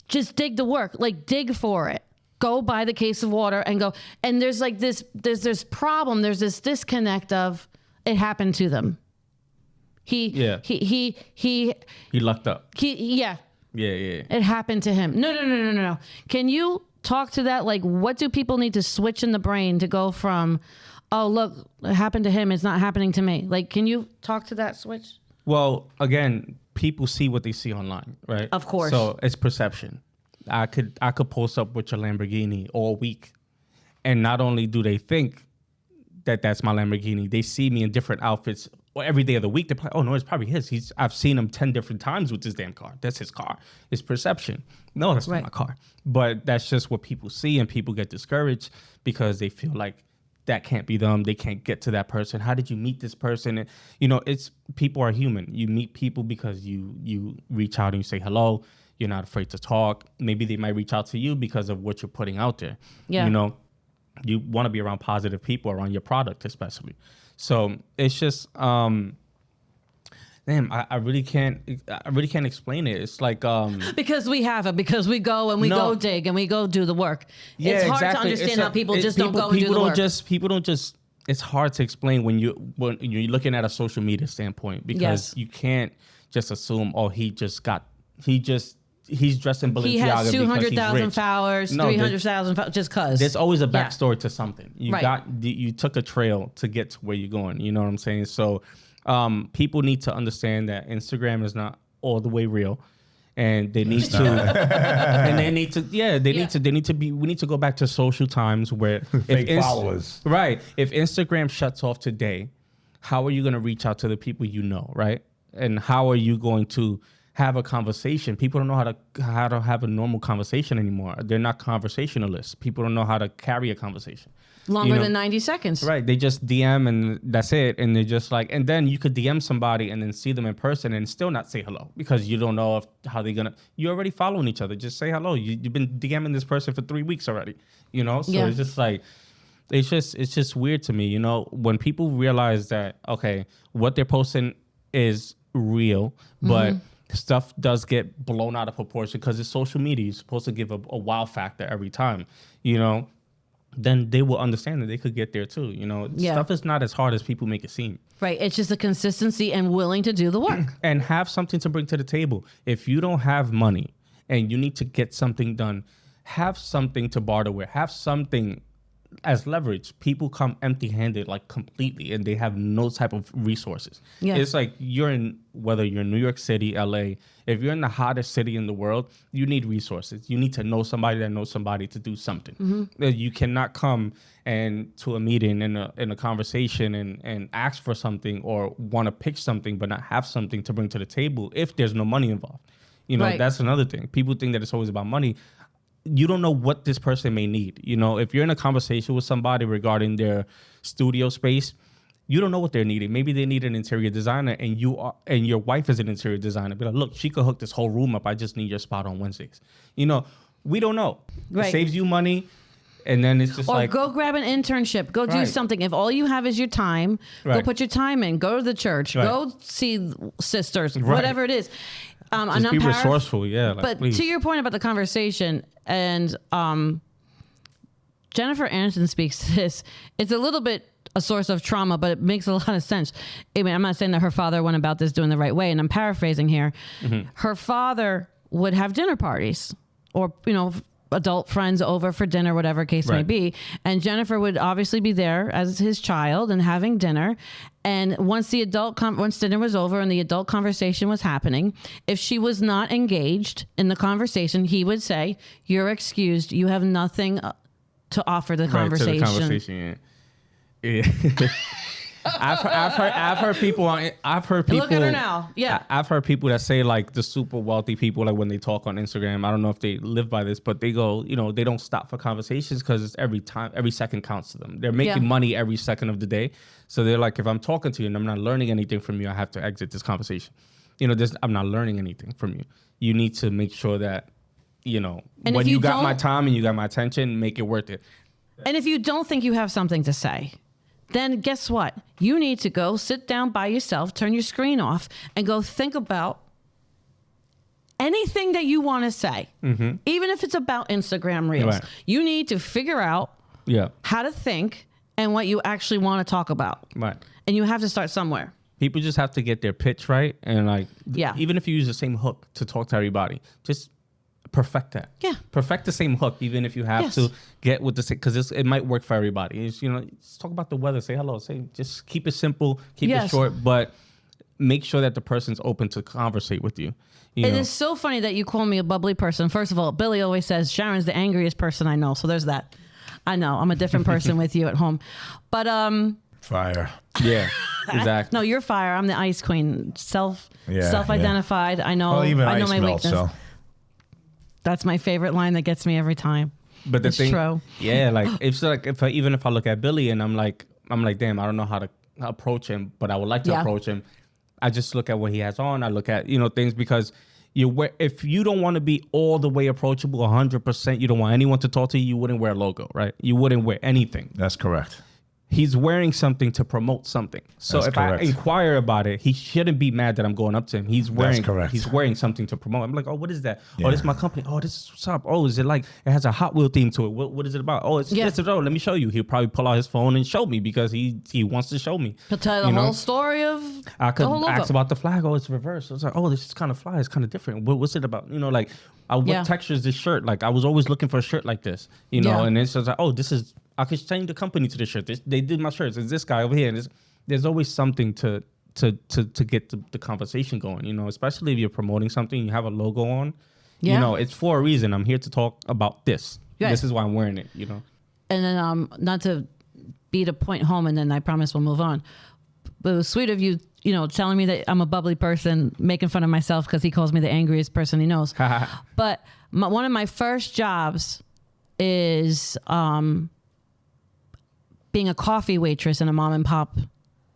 just dig the work, like dig for it. Go buy the case of water and go. And there's like there's this problem. There's this disconnect of it happened to them. He lucked up. Yeah. Yeah. It happened to him. No. Can you talk to that? Like, what do people need to switch in the brain to go from, oh, look, it happened to him, it's not happening to me? Like, can you talk to that switch? Well, again, people see what they see online, right? Of course. So it's perception. I could post up with your Lamborghini all week, and not only do they think that that's my Lamborghini, they see me in different outfits every day of the week. They're like, oh no, it's probably his. I've seen him 10 different times with this damn car. That's his car. It's perception. No, that's not my car. But that's just what people see, and people get discouraged because they feel like that can't be them. They can't get to that person. How did you meet this person? And, you know, people are human. You meet people because you reach out and you say hello. You're not afraid to talk. Maybe they might reach out to you because of what you're putting out there. Yeah. You know, you want to be around positive people, around your product especially. So it's just, I really can't explain it. It's like because we go and we go dig and we go do the work. Yeah, it's hard to understand how people just don't go and do the work. People don't just. It's hard to explain when you're looking at a social media standpoint, because you can't just assume, oh, he's dressed in Balenciaga. He has 200,000 followers, 300,000 followers, just cause. There's always a backstory to something. You took a trail to get to where you're going. You know what I'm saying? So people need to understand that Instagram is not all the way real, and they need to, and they need to be. We need to go back to social times where fake followers. Right. If Instagram shuts off today, how are you going to reach out to the people you know, right? And how are you going to have a conversation? People don't know how to have a normal conversation anymore. They're not conversationalists. People don't know how to carry a conversation. Longer than 90 seconds. Right. They just DM and that's it. And they're just like, and then you could DM somebody and then see them in person and still not say hello because you don't know how they're going to, you're already following each other. Just say hello. You've been DMing this person for 3 weeks already, you know? So it's just like, it's just weird to me, you know, when people realize that, okay, what they're posting is real, but stuff does get blown out of proportion because it's social media. You're supposed to give a wow factor every time, you know, then they will understand that they could get there too. You know, stuff is not as hard as people make it seem. Right. It's just the consistency and willing to do the work. And have something to bring to the table. If you don't have money and you need to get something done, have something to barter with. Have something as leverage, people come empty-handed, like completely, and they have no type of resources. Yeah. It's like whether you're in New York City, LA, if you're in the hottest city in the world, you need resources. You need to know somebody that knows somebody to do something. You cannot come and to a meeting in a conversation and ask for something or want to pitch something, but not have something to bring to the table if there's no money involved. You know, Right. That's another thing. People think that it's always about money. You don't know what this person may need. You know, if you're in a conversation with somebody regarding their studio space, you don't know what they're needing. Maybe they need an interior designer, and your wife is an interior designer. Be like, look, she could hook this whole room up. I just need your spot on Wednesdays. You know, we don't know. Right. It saves you money, and then it's just Or like, go grab an internship. Go do Right. something. If all you have is your time, go Right. put your time in. Go to the church. Right. Go see sisters. Right. Whatever it is. And just I'm be resourceful. Yeah, like, but please. to your point about the conversation, and Jennifer Aniston speaks to this, it's a little bit a source of trauma, but it makes a lot of sense. I mean, I'm not saying that her father went about this doing the right way, and I'm paraphrasing here. Her father would have dinner parties, or, you know, adult friends over for dinner, whatever case may Right. be. And Jennifer would obviously be there as his child and having dinner. And once once dinner was over and the adult conversation was happening, if she was not engaged in the conversation, he would say, "You're excused. You have nothing to offer the conversation." Right, to the conversation. Yeah. I've heard people. Look at her now. Yeah. I've heard people that say, like, the super wealthy people, like when they talk on Instagram, I don't know if they live by this, but they go, you know, they don't stop for conversations because it's every second counts to them. They're making Yeah. money every second of the day. So they're like, if I'm talking to you and I'm not learning anything from you, I have to exit this conversation. You know, I'm not learning anything from you. You need to make sure that, you know, And when if you you got my don't- time and you got my attention, make it worth it. And if you don't think you have something to say, then guess what? You need to go sit down by yourself, turn your screen off, and go think about anything that you want to say. Even if it's about Instagram Reels. Right. You need to figure out Yeah. how to think and what you actually want to talk about. Right. And you have to start somewhere. People just have to get their pitch right, and like, Yeah. even if you use the same hook to talk to everybody, just perfect that. Yeah. Perfect the same hook, even if you have Yes. to get with the same, because it might work for everybody. It's, you know, just talk about the weather, say hello, just keep it simple, keep it Yes. short, but make sure that the person's open to conversate with you. You It know? is so funny that you call me a bubbly person. First of all, Billy always says Sharon's the angriest person I know. So there's that. I know I'm a different person with you at home, but Fire. Yeah, exactly. no, you're fire. I'm the ice queen. Yeah, Self-identified. I know. Well, even I know ice my melts, weakness. so. That's my favorite line that gets me every time. But the It's thing, true. yeah, like if I look at Billy and I'm like, damn, I don't know how to approach him, but I would like to Yeah. approach him. I just look at what he has on. I look at, you know, things, because if you don't want to be all the way approachable, 100%, you don't want anyone to talk to you, you wouldn't wear a logo, right? You wouldn't wear anything. That's correct. He's wearing something to promote something. So That's if correct. I inquire about it, he shouldn't be mad that I'm going up to him. He's wearing correct. He's wearing something to promote. I'm like, oh, what is that? Yeah. Oh, this is my company. Oh, this is what's up. Oh, is it like it has a Hot Wheel theme to it? What is it about? Oh, it's Yeah. this. Oh, let me show you. He'll probably pull out his phone and show me because he wants to show me. He'll tell you the You know? whole story of I could the whole logo. ask about the flag. Oh, it's reversed. I was like, oh, this is kind of fly. It's kind of different. What's it about? You know, like, what Yeah. texture is this shirt? Like, I was always looking for a shirt like this, you know, Yeah. and it's just like, oh, this is, I could change the company to this shirt. They did my shirts. It's this guy over here. And there's always something to get the conversation going, you know, especially if you're promoting something, you have a logo on, Yeah. you know, it's for a reason. I'm here to talk about this. Right. This is why I'm wearing it, you know. And then not to beat a point home, and then I promise we'll move on. But it was sweet of you, you know, telling me that I'm a bubbly person, making fun of myself because he calls me the angriest person he knows. But one of my first jobs is being a coffee waitress in a mom and pop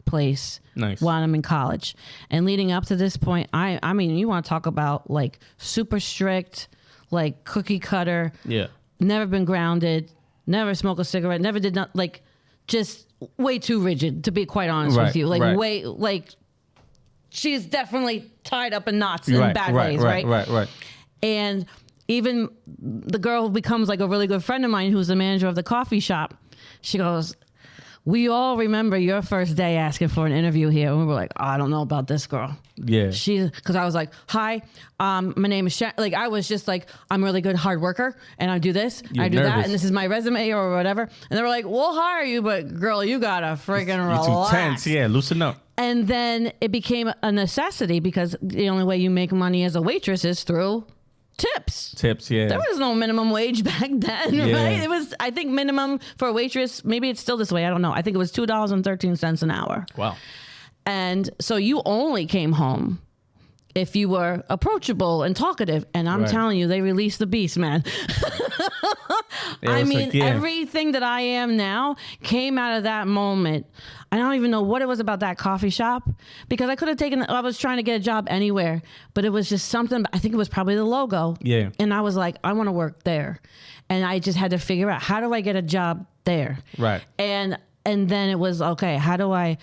place. Nice. While I'm in college. And leading up to this point, I mean, you want to talk about like super strict, like cookie cutter. Yeah. Never been grounded, never smoked a cigarette, never did not, like, just way too rigid, to be quite honest with Right, you. Like, right. way, like, she's definitely tied up in knots in bad ways, right? Right. And even the girl who becomes like a really good friend of mine who's the manager of the coffee shop, she goes, we all remember your first day asking for an interview here. And we were like, oh, I don't know about this girl. Yeah. Because I was like, hi, my name is Shari. Like, I was just like, I'm a really good hard worker and I do this, I do that, and this is my resume or whatever. And they were like, we'll hire you, but girl, you gotta freaking relax. You're too tense. Yeah, loosen up. And then it became a necessity because the only way you make money as a waitress is through tips. Yeah. There was no minimum wage back then, right? It was, I think, minimum for a waitress. Maybe it's still this way. I don't know. I think it was $2.13 an hour. Wow. And so you only came home if you were approachable and talkative. And I'm telling you, they released the beast, man. I mean, everything that I am now came out of that moment. I don't even know what it was about that coffee shop, because I could have I was trying to get a job anywhere, but it was just something. I think it was probably the logo. Yeah. And I was like, I want to work there. And I just had to figure out, how do I get a job there? Right. And then it was, okay, how do I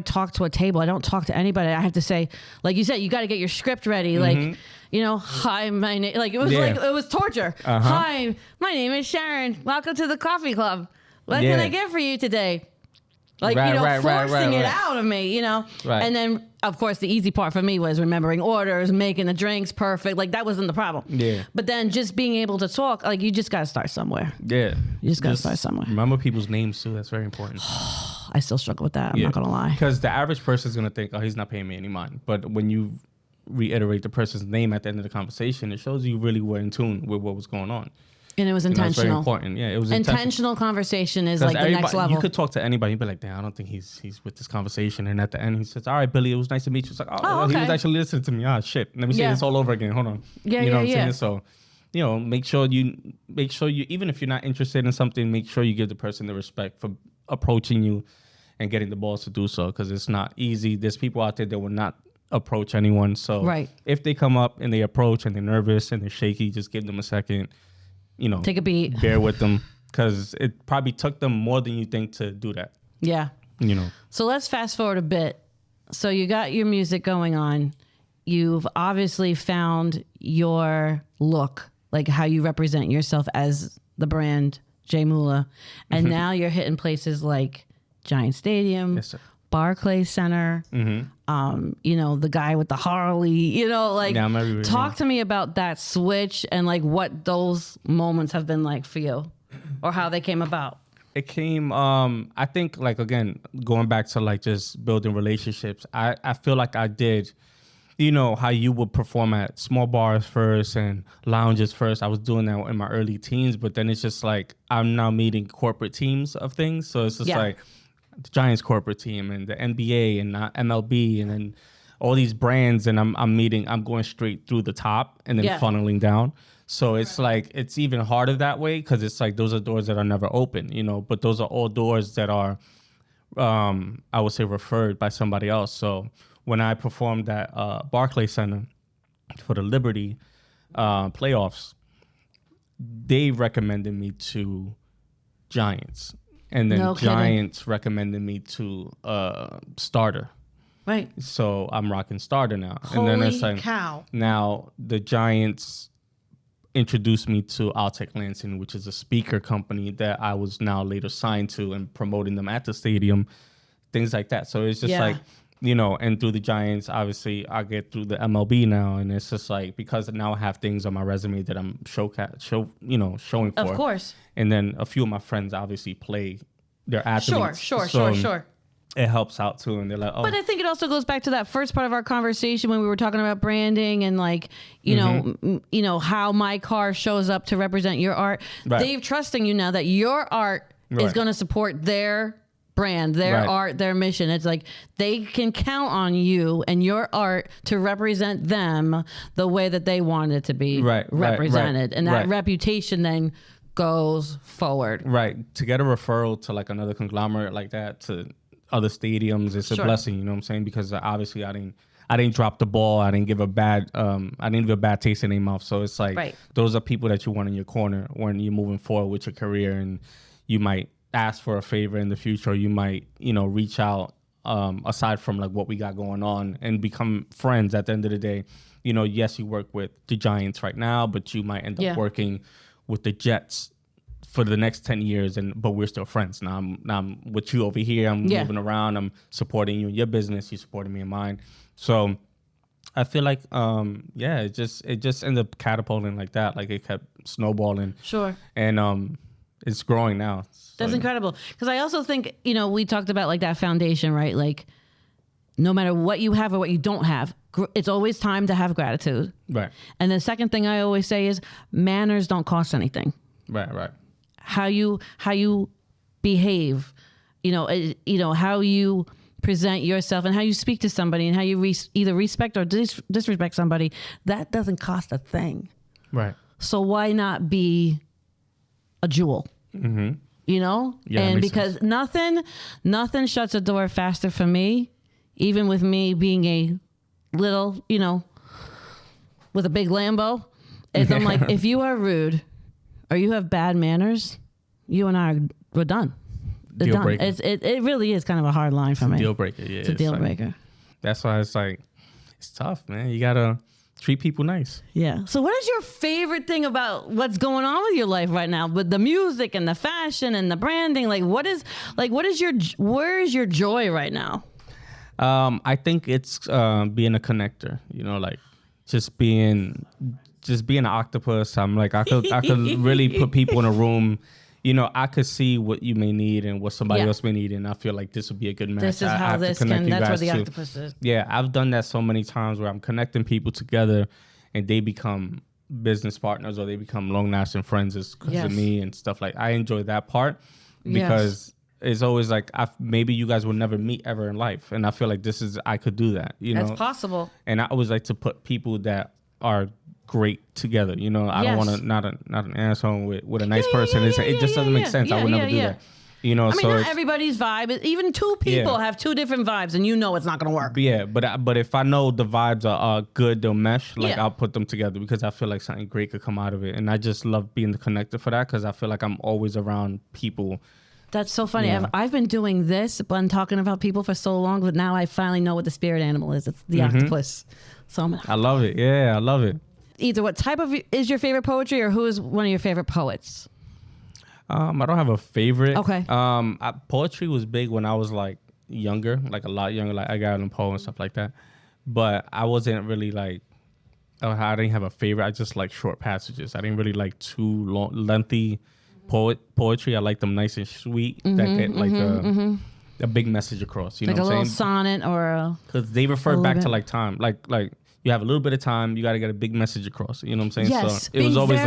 talk to a table? I don't talk to anybody. I have to say, like you said, you got to get your script ready. Like, you know, hi, my name, like it was torture. Hi, my name is Sharon. Welcome to the coffee club. What can I get for you today? Like, forcing it out of me, you know? Right. And then, of course, the easy part for me was remembering orders, making the drinks perfect. Like, that wasn't the problem. Yeah. But then just being able to talk, like, you just got to start somewhere. Yeah. You just got to start somewhere. Remember people's names, too. That's very important. I still struggle with that. I'm not going to lie. Because the average person is going to think, oh, he's not paying me any mind. But when you reiterate the person's name at the end of the conversation, it shows you really were in tune with what was going on. And it was intentional. Very important. Yeah, it was intentional. Conversation is like the next level. You could talk to anybody. You'd be like, damn, I don't think he's with this conversation. And at the end, he says, all right, Billy, it was nice to meet you. It's like, okay. He was actually listening to me. Ah, shit. Let me say this all over again. Hold on. Yeah, you know what I'm saying? So, you know, make sure you, even if you're not interested in something, make sure you give the person the respect for approaching you and getting the balls to do so, because it's not easy. There's people out there that will not approach anyone. So if they come up and they approach and they're nervous and they're shaky, just give them a second. You know, take a beat, bear with them, because it probably took them more than you think to do that. Yeah. You know. So let's fast forward a bit. So you got your music going on. You've obviously found your look, like how you represent yourself as the brand Jay Mula. And now you're hitting places like Giant Stadium, Barclays Center, you know, the guy with the Harley, you know, like talk to me about that switch and like what those moments have been like for you or how they came about. It came, I think, like, again, going back to like just building relationships, I feel like I did, you know, how you would perform at small bars first and lounges first. I was doing that in my early teens, but then it's just like I'm now meeting corporate teams of things. So it's just like the Giants corporate team and the NBA and MLB and then all these brands, and I'm going straight through the top and then funneling down. So it's like, it's even harder that way, because it's like those are doors that are never open, you know, but those are all doors that are, I would say, referred by somebody else. So when I performed at Barclays Center for the Liberty playoffs, they recommended me to Giants. And then Giants recommended me to Starter. Right. So I'm rocking Starter now. Holy and then it's like, cow. Now the Giants introduced me to Altec Lansing, which is a speaker company that I was now later signed to and promoting them at the stadium, things like that. So it's just like, you know, and through the Giants, obviously I get through the MLB now, and it's just like, because now I have things on my resume that I'm showing for. Of course. And then a few of my friends obviously play their athletes. Sure. It helps out too, and they're like, oh. But I think it also goes back to that first part of our conversation when we were talking about branding and like, you know, how my car shows up to represent your art. Right. They're trusting you now that your art is going to support their brand, their art, their mission. It's like they can count on you and your art to represent them the way that they want it to be represented. And that reputation then goes forward. Right. To get a referral to like another conglomerate like that, to other stadiums, it's a blessing, you know what I'm saying? Because obviously I didn't drop the ball. I didn't give a bad taste in their mouth. So it's like those are people that you want in your corner when you're moving forward with your career, and you might ask for a favor in the future, or you might, you know, reach out aside from like what we got going on and become friends at the end of the day. You know, yes, you work with the Giants right now, but you might end up working with the Jets for the next 10 years, but we're still friends. Now I'm with you over here. I'm moving around. I'm supporting you in your business. You're supporting me in mine. So I feel like, it just ended up catapulting like that. Like it kept snowballing. Sure. And it's growing now. So, that's incredible. Because I also think, we talked about like that foundation, right? Like no matter what you have or what you don't have, it's always time to have gratitude. Right. And the second thing I always say is manners don't cost anything. Right. How you behave, how you present yourself and how you speak to somebody and how you either respect or disrespect somebody, that doesn't cost a thing. Right. So why not be a jewel? Mm-hmm. Yeah, and because sense. nothing shuts a door faster for me, even with me being a little, with a big Lambo, is I'm like, if you are rude or you have bad manners, you and we're done. Deal breaker. It really is kind of a hard line for me. Deal breaker, yeah. It's a deal breaker. That's why it's like, it's tough, man. You gotta treat people nice. Yeah. So what is your favorite thing about what's going on with your life right now with the music and the fashion and the branding? Where is your joy right now? I think it's being a connector, like just being an octopus. I'm like, I could really put people in a room. I could see what you may need and what somebody else may need, and I feel like this would be a good match. This is how this can. That's what the octopus is. Yeah, I've done that so many times where I'm connecting people together, and they become business partners or they become long-lasting friends because of me and stuff like. I enjoy that part because it's always like maybe you guys will never meet ever in life, and I feel like I could do that. That's possible. And I always like to put people that are great together. I don't want to not an asshole with a nice person. It just doesn't make sense. I would never do that. Not everybody's vibe. Even two people have two different vibes, and it's not going to work. Yeah, but if I know the vibes are good, they'll mesh. I'll put them together because I feel like something great could come out of it, and I just love being the connector for that because I feel like I'm always around people. That's so funny. Yeah. I've been doing this, but I'm talking about people for so long, but now I finally know what the spirit animal is. It's the octopus. So I love it. Yeah, I love it. Either what type of is your favorite poetry or who is one of your favorite poets? I don't have a favorite. Okay. Poetry was big when I was like younger, like a lot younger, like Edgar Allan Poe and stuff like that. But I wasn't really like, I didn't have a favorite. I just like short passages. I didn't really like too lengthy poetry. I like them nice and sweet that get like a big message across. You know what I'm saying? Like a little sonnet or because they refer back to like time, like you have a little bit of time, you got to get a big message across. You know what I'm saying? Yes. So it was always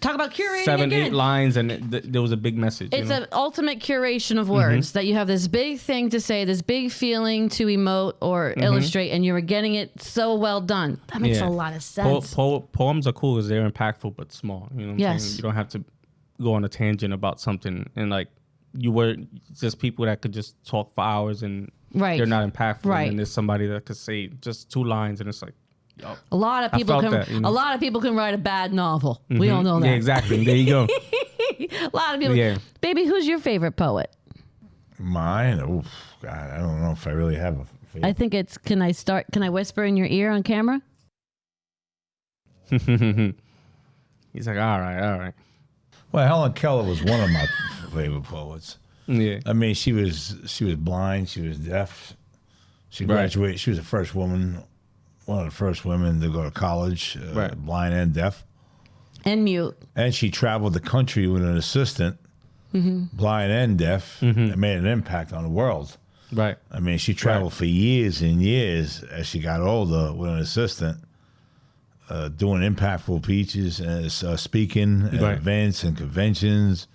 talk about curating 7-8 lines, and there was a big message. It's an ultimate curation of words that you have this big thing to say, this big feeling to emote or illustrate, and you're getting it so well done. That makes a lot of sense. Poems are cool because they're impactful but small. You know what I'm saying? You don't have to go on a tangent about something, and like you were just people that could just talk for hours and they're not impactful. Right. And there's somebody that could say just 2 lines, and it's like. A lot of people a lot of people can write a bad novel. We all know that. Yeah, exactly. There you go. A lot of people. Yeah. Baby, who's your favorite poet? Mine? Oh, God, I don't know if I really have a favorite. I think it's, can I whisper in your ear on camera? He's like, all right. Well, Helen Keller was one of my favorite poets. Yeah. I mean, she was blind, she was deaf. She graduated, she was the first woman, one of the first women to go to college, blind and deaf. And mute. And she traveled the country with an assistant, blind and deaf, and made an impact on the world. Right. I mean, she traveled for years and years as she got older with an assistant, doing impactful speeches and speaking at events and conventions,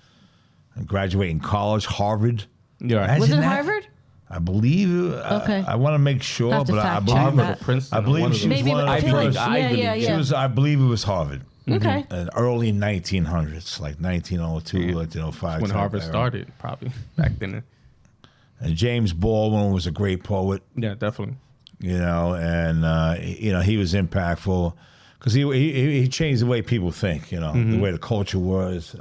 and graduating college, Harvard. Yeah. Was it Harvard? I believe. Okay. I want to make sure, but I believe she was one of the first. I believe it was Harvard. Okay. In early 1900s, like 1902, 1905. When Harvard started, probably back then. And James Baldwin was a great poet. Yeah, definitely. You know, and he was impactful because he changed the way people think. You know, the way the culture was.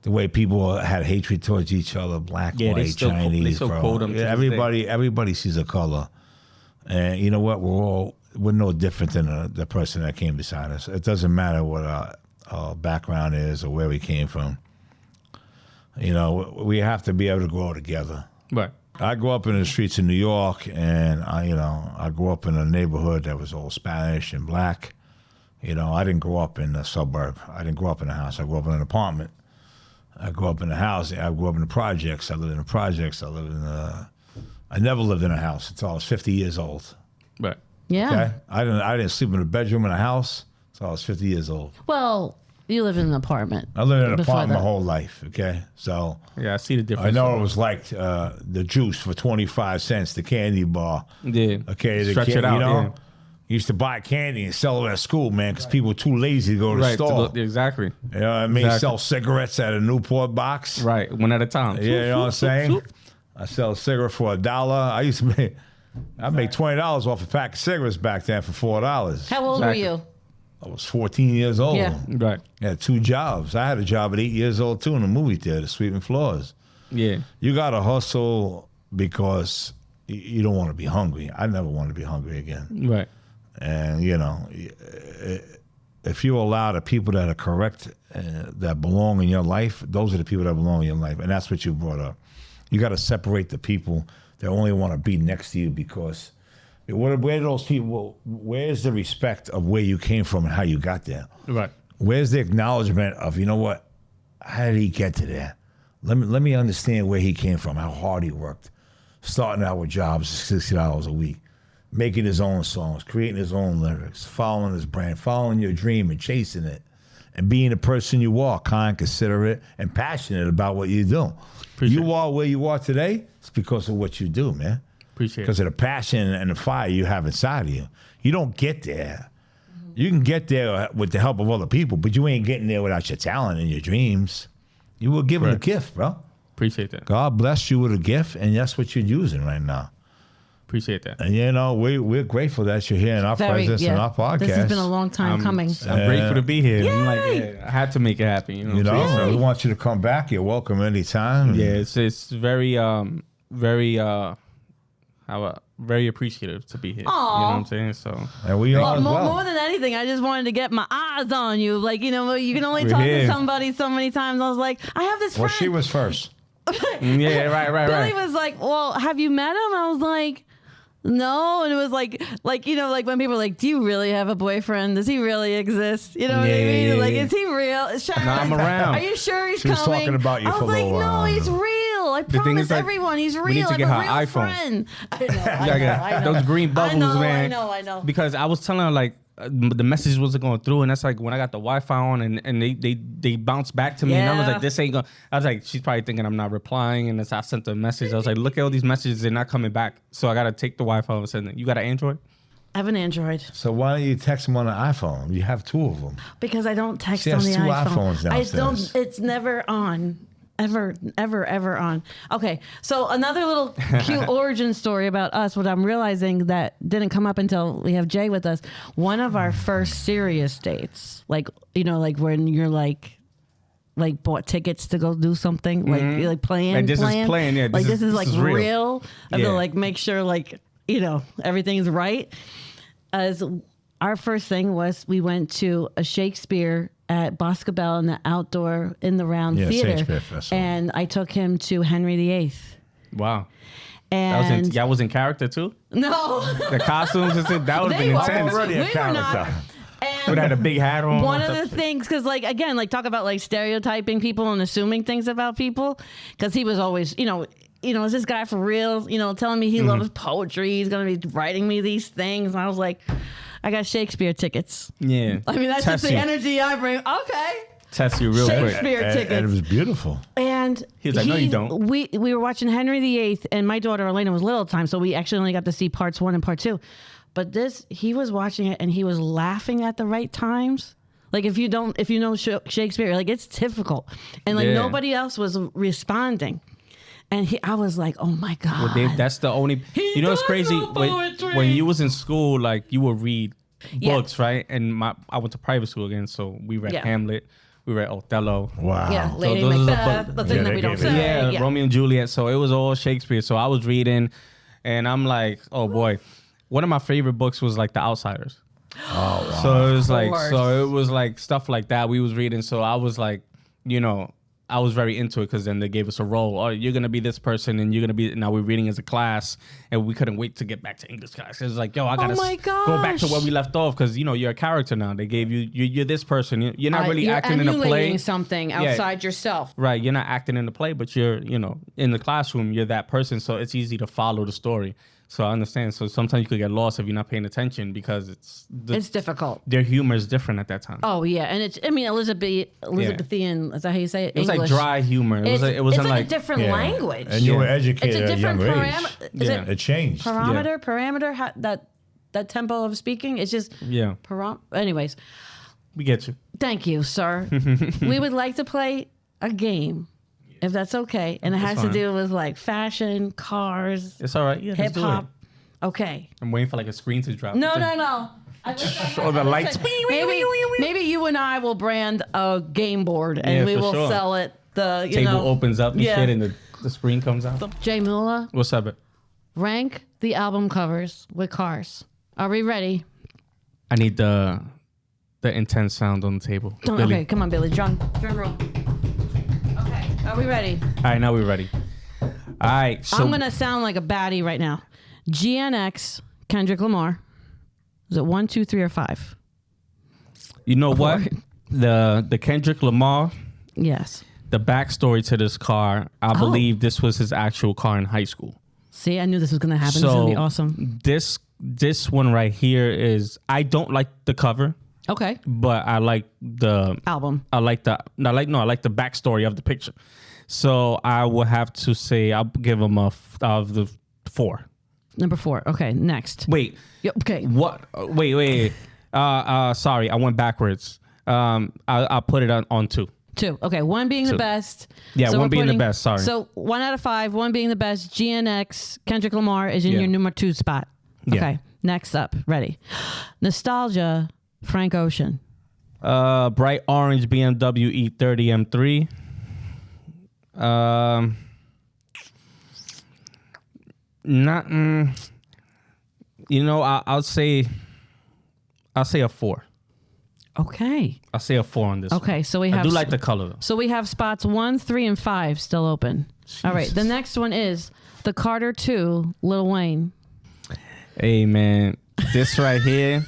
The way people had hatred towards each other, black, white, Chinese, everybody sees a color, and you know what? We're no different than the person that came beside us. It doesn't matter what our background is or where we came from. You know, we have to be able to grow together. Right. I grew up in the streets of New York, and I grew up in a neighborhood that was all Spanish and black. You know, I didn't grow up in the suburb. I didn't grow up in a house. I grew up in an apartment. I grew up in the house. I grew up in the projects. I lived in the projects. I never lived in a house until I was 50 years old. Right. Yeah. Okay, I didn't sleep in a bedroom in a house until I was 50 years old. Well, you live in an apartment. I lived in an before apartment that. my whole life. Okay, so Yeah, I see the difference. I know it was like the juice for 25 cents, the candy bar. Yeah. Okay, the Stretch it out. You know, Yeah. used to buy candy and sell it at school, man, because people were too lazy to go to the Right. store. Exactly. You know, I may Exactly. sell cigarettes at a Newport box. Right. One at a time. Yeah, you know what I'm saying? I sell a cigarette for $1. I make $20 off a pack of cigarettes back then for $4. How old Exactly. were you? I was 14 years old. Yeah. Right. I had 2 jobs. I had a job at 8 years old too in a movie theater, sweeping floors. Yeah. You got to hustle because you don't want to be hungry. I never want to be hungry again. Right. And, you know, if you allow the people that are correct, that belong in your life, those are the people that belong in your life. And that's what you brought up. You got to separate the people that only want to be next to you because where do those people, where's the respect of where you came from and how you got there? Right. Where's the acknowledgement of, you know what, how did he get to there? Let me understand where he came from, how hard he worked. Starting out with jobs, $60 a week, making his own songs, creating his own lyrics, following his brand, following your dream and chasing it, and being the person you are, kind, considerate, and passionate about what you do. Appreciate You are where you are today, it's because of what you do, man. Appreciate Because it. of the passion and the fire you have inside of you. You don't get there. You can get there with the help of other people, but you ain't getting there without your talent and your dreams. You were given a Correct. gift, bro. Appreciate that. God blessed you with a gift, and that's what you're using right now. Appreciate that. And, you know, we're grateful that you're here in our presence and our podcast. This has been a long time coming. I'm grateful to be here. I'm like, Yay! yeah, I had to make it happen. You know, You what I'm saying? know, So, we want you to come back. You're welcome anytime. yeah, it's very very appreciative to be here. You know what I'm saying? So And we are as More well. than anything, I just wanted to get my eyes on you. Like, you know, you can only We're talk here. to somebody so many times. I was like, I have this Well, friend. she was first. yeah, right. Billy was like, well, have you met him? I was like, no. And it was like, you know, like when people are like, do you really have a boyfriend? Does he really exist? You know what I Yeah, mean? yeah, Like, yeah. is he real? Shari, No, I'm around. Are you sure he's She was coming? talking about you I was for a like, little no, while. he's real. I thing promise is, like, everyone he's real. we need to I'm get a her real iPhone. friend. I know, Yeah, I know. those green bubbles, man. I know. Because I was telling her like the message wasn't going through, and that's like when I got the Wi-Fi on, and they bounced back to me, and I was Yeah. like, this ain't going. I was like, she's probably thinking I'm not replying, and I sent her a message. I was like, look at all these messages, they're not coming back, so I gotta take the Wi-Fi and send it. You got an Android? I have an Android So why don't you text him on an iPhone? You have 2 of them. because I don't text She on has the 2 iPhone. iPhones I downstairs. don't. It's never on. Ever on. Okay, so another little cute origin story about us. What I'm realizing that didn't come up until we have Jay with us. One of our first serious dates, like, you know, like when you're like bought tickets to go do something, like you're like plan. Like, this is planned, yeah, Like this this is is like real. real. I have to Yeah. like make sure like, you know, everything's right. As our first thing was we went to a Shakespeare at Boscobel in the outdoor in the round Yeah, theater, Shakespeare Festival. and I took him to Henry VIII. Wow. And That was in character too. no, The costumes and shit, that would have They been were intense. already a we were not. character. Would And have had a big hat on. one all of that the shit. things, because like again, like talk about like stereotyping people and assuming things about people, because he was always, you know, is this guy for real? You know, telling me he loves poetry. He's gonna be writing me these things, and I was like, I got Shakespeare tickets. Yeah. I mean, that's Test just the you. energy I bring. Okay. Test you real quick. Shakespeare And tickets. it was beautiful. And He was like, "No, you don't." We were watching Henry VIII, and my daughter Elena was little at the time, so we actually only got to see parts 1 and part 2. But he was watching it, and he was laughing at the right times. Like if you know Shakespeare, like it's difficult, and like Yeah. nobody else was responding. And I was like, oh my god. Well, Dave, that's the only. You know what's does crazy? love When, poetry. when you was in school, like you would read Yeah. books, right? And I went to private school again, so we read Yeah. Hamlet, we read Othello. Wow. Yeah, Lady those are the Macbeth, books- the thing Yeah, that they we don't gave it- say. Yeah, Romeo and Juliet. So it was all Shakespeare. So I was reading, and I'm like, oh boy. One of my favorite books was like The Outsiders. Oh, wow. So it was course. like stuff like that we was reading. So I was like, you know, I was very into it because then they gave us a role. Oh, you're gonna be this person, and you're gonna be. Now we're reading as a class, and we couldn't wait to get back to English class. It's like, yo, I gotta my go back to where we left off because you're a character now. They gave you're this person. You're not really acting in a play. Emulating something outside yourself. Right, you're not acting in the play, but you're in the classroom. You're that person, so it's easy to follow the story. So I understand. So sometimes you could get lost if you're not paying attention because it's difficult. Their humor is different at that time. Oh yeah, and Elizabethan. Is that how you say it? It was like dry humor. It wasn't like a different language. And you were educated It's a at a young different age. it changed. parameter, that tempo of speaking. It's just anyways, we get you. thank you, sir. We would like to play a game, if that's okay, and it has to do with like fashion, cars, It's all right. Yeah, hip let's do hop. it. Okay. I'm waiting for like a screen to drop. No. Or the lights. Maybe you and I will brand a game board and Yeah, we for will sure. sell it. The Table opens up and shit, and the screen comes out. Jay Mula, What's up? rank the album covers with cars. Are we ready? I need the intense sound on the table. Billy. Okay, come on, Billy. Drum roll. Okay, are we ready? All right, now we're ready. All right, so I'm gonna sound like a baddie right now. GNX, Kendrick Lamar. Is it 1, 2, 3, or 5? you know what? The Kendrick Lamar. Yes. The backstory to this car, I believe this was his actual car in high school. See, I knew this was gonna happen. This is gonna be awesome. This one right here is, I don't like the cover, Okay. but I like the Album. I like the backstory of the picture. So I will have to say I'll give him of the 4. Number 4. Okay, next. Wait. Okay. What? Wait. Sorry, I went backwards. I'll put it on 2. 2. Okay, 1 being the best. Yeah, So 1 we're being the putting- best. Sorry. So 1 out of 5, 1 being the best. GNX, Kendrick Lamar is in Yeah. your number 2 spot. Yeah. Okay, next up. Ready. Nostalgia, Frank Ocean. Bright orange BMW E30 M3. Not. I'll say a 4. Okay. I'll say a 4 on this. Okay, so we one. have. I do like the color though. So we have spots 1, 3, and 5 still open. All right, the next one is the Carter 2, Lil Wayne. Hey man, this right here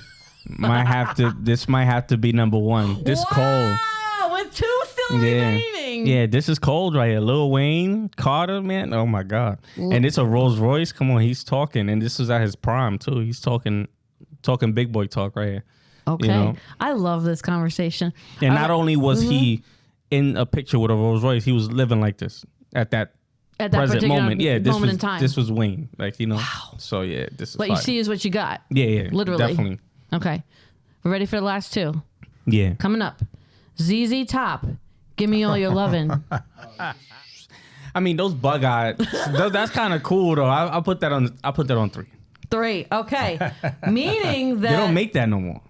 might have to be number 1. This cold. Wow, with 2 still remaining. Yeah, this is cold right here. Lil Wayne, Carter, man. Oh my God. And it's a Rolls Royce. Come on, he's talking. And this was at his prime too. He's talking big boy talk right here. Okay. I love this conversation. And not only was he in a picture with a Rolls Royce, he was living like this at that present particular moment. Yeah, this moment was in time. This was Wayne. Wow. So yeah, this is What fire. you see is what you got. Yeah, Literally. definitely. Okay. We're ready for the last 2. Yeah. Coming up. ZZ Top. Give me all your lovin'. I mean, those bug eyes. That's kind of cool though. I'll put that on 3. 3. Okay. Meaning that. They don't make that no more.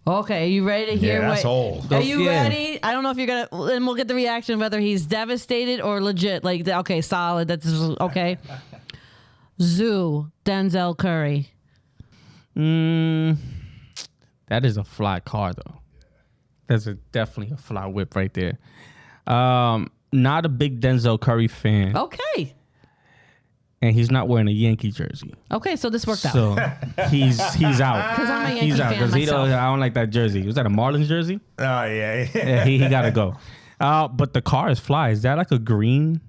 Okay, are you ready to hear that's what? old. Are you Yeah. ready? I don't know if you're gonna, and we'll get the reaction whether he's devastated or legit. Like, okay, solid. That's okay. Zoo, Denzel Curry. That is a fly car though. That's definitely a fly whip right there. Not a big Denzel Curry fan, Okay. and he's not wearing a Yankee jersey. Okay, so this worked out. So he's out. Because I'm a Yankee He's out fan because myself. I don't like that jersey. Was that a Marlins jersey? Oh, yeah. Yeah, he got to go. But the car is fly. Is that like a green?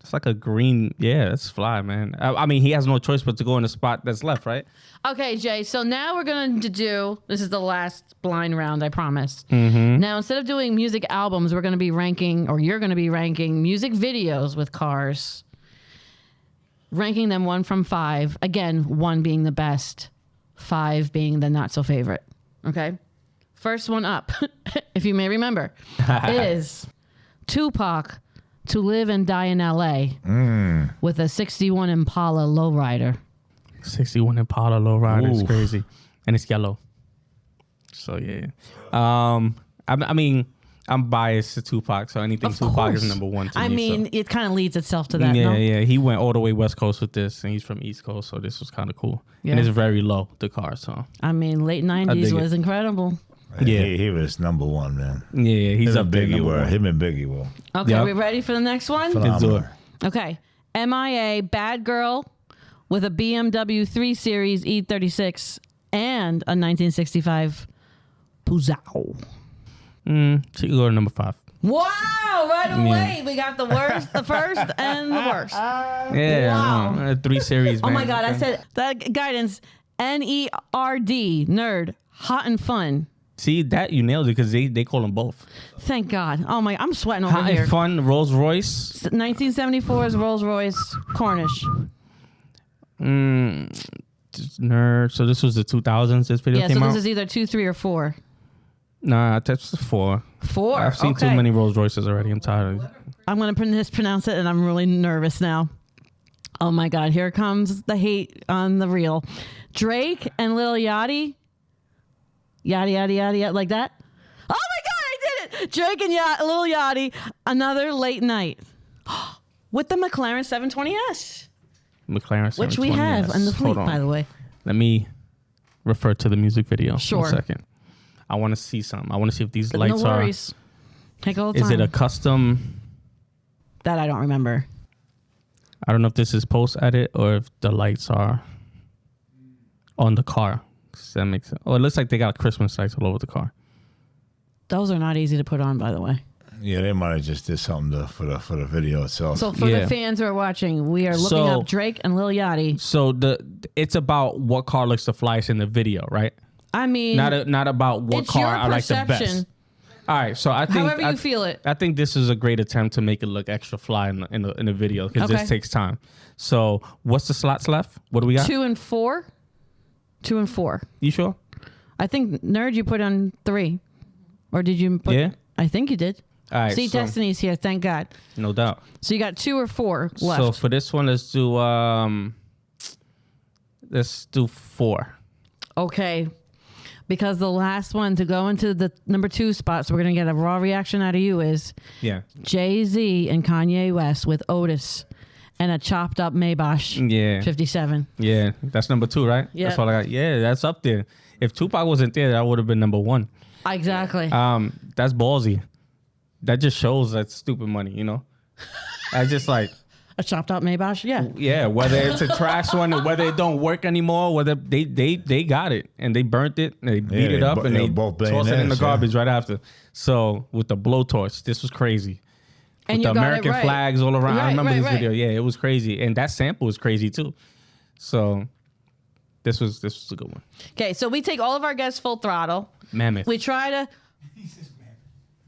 It's like a green. Yeah, it's fly, man. I mean, he has no choice but to go in the spot that's left, right? Okay, Jay. So now we're going to do, this is the last blind round, I promise. Mm-hmm. Now, instead of doing music albums, we're going to be ranking, or you're going to be ranking music videos with cars. Ranking them 1 from 5. Again, 1 being the best, 5 being the not so favorite. Okay? First one up, if you may remember, is Tupac, To Live and Die in L.A. With a 61 Impala lowrider. 61 Impala lowrider is Ooh. crazy, and it's yellow. So yeah. I mean, I'm biased to Tupac, so anything Of Tupac course. is number 1 to I me. mean, so. it kind of leads itself to that, Yeah, no? yeah. He went all the way West Coast with this, and he's from East Coast, so this was kind of cool. Yeah. And it's very low, the car, so. I mean, late 90s dig was incredible. Yeah. He was number one, man. Yeah, he's Him up there. Biggie number were. one. Him and Biggie were. Okay, Yep. we ready for the next one? Let's do it. Okay. MIA, bad girl with a BMW 3 Series E36 and a 1965 Puzao. She can go to number 5. Wow, right away. We got the worst, the first, and the worst. Yeah, Wow. 3 Series. Oh man. my God, I said that guidance. NERD, nerd, hot and fun. See that you nailed it because they call them both. Thank God. Oh my, I'm sweating over Hot here. and fun, Rolls Royce. 1974's Rolls Royce Cornish. Just nerd. So this was the 2000s. This video Yeah, came so out. this is either 2, 3, or 4. Nah, that's 4. 4. I've seen okay. too many Rolls Royces already. I'm tired of it. I'm going to mispronounce it, and I'm really nervous now. Oh my God, here comes the hate on the reel. Drake and Lil Yachty. Yachty, yachty, yachty, yachty, like that. Oh my God, I did it. Drake and Lil Yachty, another late night. With the McLaren 720S. McLaren 720S. Which we have in the fleet, Hold on. by the way. Let me refer to the music video. Sure. 1 second. I want to see something. I want to see if these lights No are. worries. Take all the Is time. it a custom? That I don't remember. I don't know if this is post edit or if the lights are on the car. Does that makes sense? Oh, it looks like they got Christmas lights all over the car. Those are not easy to put on, by the way. Yeah, they might have just did something for the video itself. So for Yeah. the fans who are watching, we are looking So- up Drake and Lil Yachty. So it's about what car looks the flyest in the video, right? I mean, Not about what it's car your I like the perception. best. All right, so I think However you feel it. I think this is a great attempt to make it look extra fly in the video because Okay. this takes time. So what's the slots left? What do we got? 2 and 4. 2 and 4. You sure? I think Nerd you put on 3. Or did you put? Yeah. I think you did. All right. See, so, Destiny's here. Thank God. no doubt. So you got 2 or 4 left. So for this one, let's do 4. Okay. Because the last one to go into the number 2 spot, so we're going to get a raw reaction out of you, is Yeah. Jay-Z and Kanye West with Otis and a chopped up Maybach Yeah. 57. Yeah. That's number 2, right? Yeah. That's all I got. Yeah, that's up there. If Tupac wasn't there, that would have been number 1. Exactly. That's ballsy. That just shows that's stupid money, you know? I just like, A chopped up Maybach? Yeah. yeah, whether it's a trash one, or whether it don't work anymore, whether they got it and they burnt it, and they beat it up, and they they both tossed it in the billionaires, yeah. garbage right after. So with the blowtorch, this was crazy. And With you the got it American right. flags all around. I Right, remember right, this right. video. Yeah, it was crazy. And that sample was crazy too. So this was a good one. Okay, so we take all of our guests full throttle. Mammoth. We try to.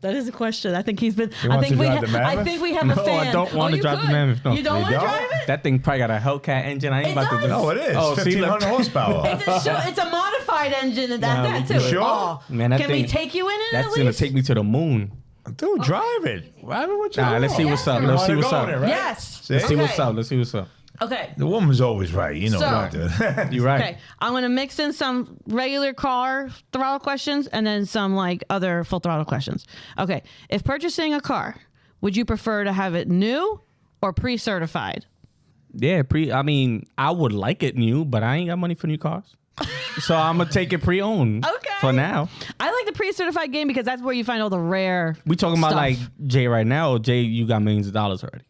That is a question. I think he's been. I wants think to we. drive the I Mammoth? think we have No, a fan. I don't want to you drive the could. Mammoth. No. You don't You want to don't? drive it? That thing probably got a Hellcat engine. I ain't It about to does. do No, it is. Oh, see, 1,500 horsepower. It's a modified engine at that too. You sure? Oh. Man, that Can we thing- take you in it That's at gonna least? take me to the moon. Dude, drive it. Drive it with you. Nah, let's see what's up. Let's see what's up. Yes. Let's see Okay. what's up. Let's see what's up. Okay. The woman's always right. You know So- that. You're right. Okay. I'm gonna mix in some regular car throttle questions and then some like other full throttle questions. Okay. If purchasing a car, would you prefer to have it new or pre-certified? Yeah, I mean, I would like it new, but I ain't got money for new cars. So I'm gonna take it pre-owned. Okay. For now. I like the pre-certified game because that's where you find all the rare. We talking about stuff. like Jay right now. Or Jay, you got millions of dollars already.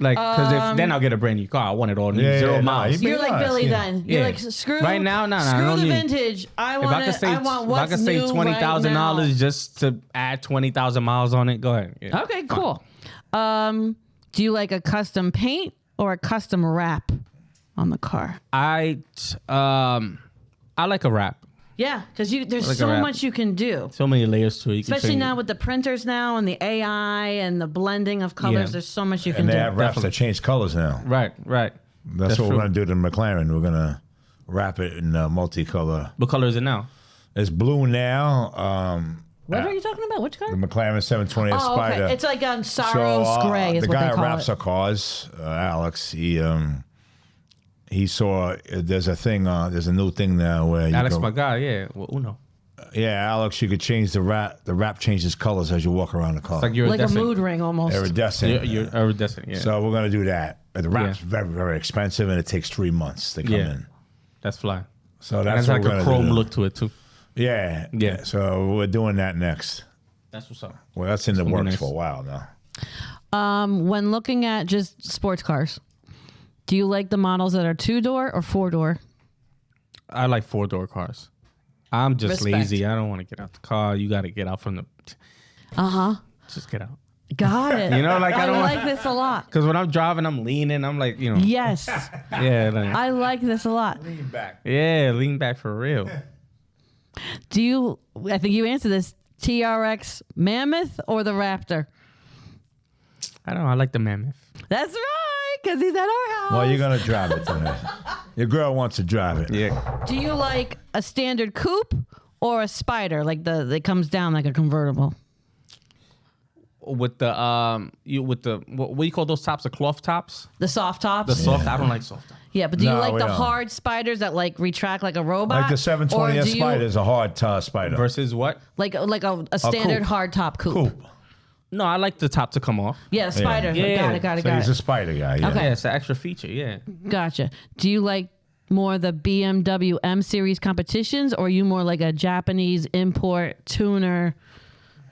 Like, because if then I'll get a brand new car. I want it all new, Yeah, 0 yeah, nah, miles. you You're like nice, Billy yeah. then. You're Yeah. like screw Right now, nah, screw I don't the need- vintage. I If want I could it. I want if I what's could save new $20,000 right now. just to add 20,000 miles on it, go ahead. Yeah. Okay, cool. Do you like a custom paint or a custom wrap on the car? I like a wrap. Yeah, because there's like a so wrap. much you can do. So many layers to it. You can Especially change now it. with the printers now and the AI and the blending of colors. Yeah. There's so much you can And they do. have wraps that change colors now. Right. That's what true. we're going to do to McLaren. We're going to wrap it in multicolor. What color is it now? It's blue now. What are you talking about? Which car? The McLaren 720 Oh, Spider. okay. It's like on Saros Gray is the what guy they who call wraps it. our cars, Alex, he saw there's there's a new thing now where you Alex, go, my guy. Yeah. Well, Uno. yeah, Alex, you could change the wrap. The wrap changes colors as you walk around the car. It's like you're Like a mood ring almost. Iridescent. You're iridescent. Yeah. So we're gonna do that. But the wrap's Yeah. very, very expensive, and it takes 3 months to come Yeah. in. That's fly. So And that's it's what like we're a gonna chrome do. look to it too. Yeah. Yeah. So we're doing that next. That's what's up. Well, that's in the gonna be works nice. for a while now. When looking at just sports cars, do you like the models that are 2-door or 4-door? I like 4-door cars. I'm just Respect. lazy. I don't want to get out the car. You got to get out from the. Just get out. Got it. You know, like I I don't like this a lot. Because when I'm driving, I'm leaning. I'm like, you know. Yes, Yeah. Like, I like this a lot. Lean back. yeah. Lean back for real. Do you? I think you answered this. TRX Mammoth or the Raptor? I don't know. I like the Mammoth. That's right, because he's at our house. Well, you're gonna drive it tonight. Your girl wants to drive it. Yeah. Do you like a standard coupe or a Spider, like that comes down like a convertible? With the what do you call those tops? The cloth tops? The soft tops? The soft. I don't like soft tops. Yeah, but do you No, like we the don't. hard spiders that like retract like a robot? Like the 720S Or do you- Spider is a hard Spider. Versus what? Like a standard coupe. hard top coupe. Coupe. No, I like the top to come off. Yeah, the Spider. Yeah. Got it. So he's a Spider guy. Yeah. Okay. Yeah, it's an extra feature. Yeah. Gotcha. Do you like more the BMW M series competitions, or are you more like a Japanese import tuner,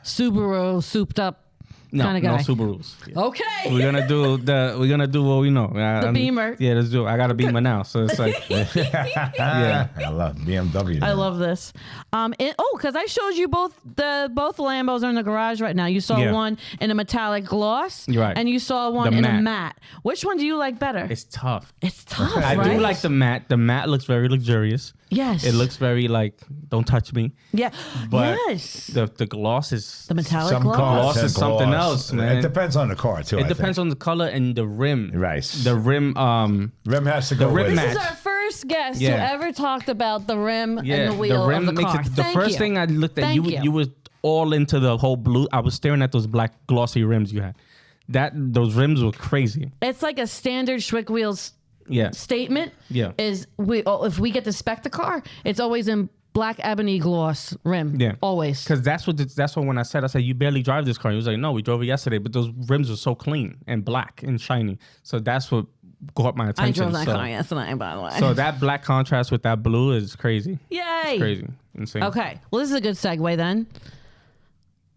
Subaru souped up No, kind of no guy? Subarus. Yeah. Okay. We're gonna do what we know. The Beamer. Yeah, let's do it. I got a Beamer now, so it's like, yeah. I love BMW. I man. love this. Because I showed you both Lambos are in the garage right now. You saw Yeah. one in a metallic gloss, Right. and you saw one The in a matte. matte. Which one do you like better? It's tough. It's tough, I right? do like the matte. The matte looks very luxurious. Yes. It looks very like, don't touch me. Yeah. But yes. the gloss is The metallic Some gloss. cars Gloss have is something gloss. else, man. It depends on the car too. It depends on the color and the rim. Right. The rim. Rim has to go rim with This it. is match. our first guest Yeah. who ever talked about the rim Yeah, and the wheel rim of the makes car. it. The Thank first you. thing I looked at, Thank you was all into the whole blue. I was staring at those black glossy rims you had. Those rims were crazy. It's like a standard Schwick Wheels Yeah. statement. Yeah. Is if we get to spec the car, it's always in black ebony gloss rim. Yeah. Always. Because that's what when I said you barely drive this car. He was like, no, we drove it yesterday, but those rims are so clean and black and shiny. So that's what caught my I attention. drove that so, car yesterday, by the way. so that black contrast with that blue is crazy. Yay. Crazy. Insane. Okay. Well, this is a good segue then.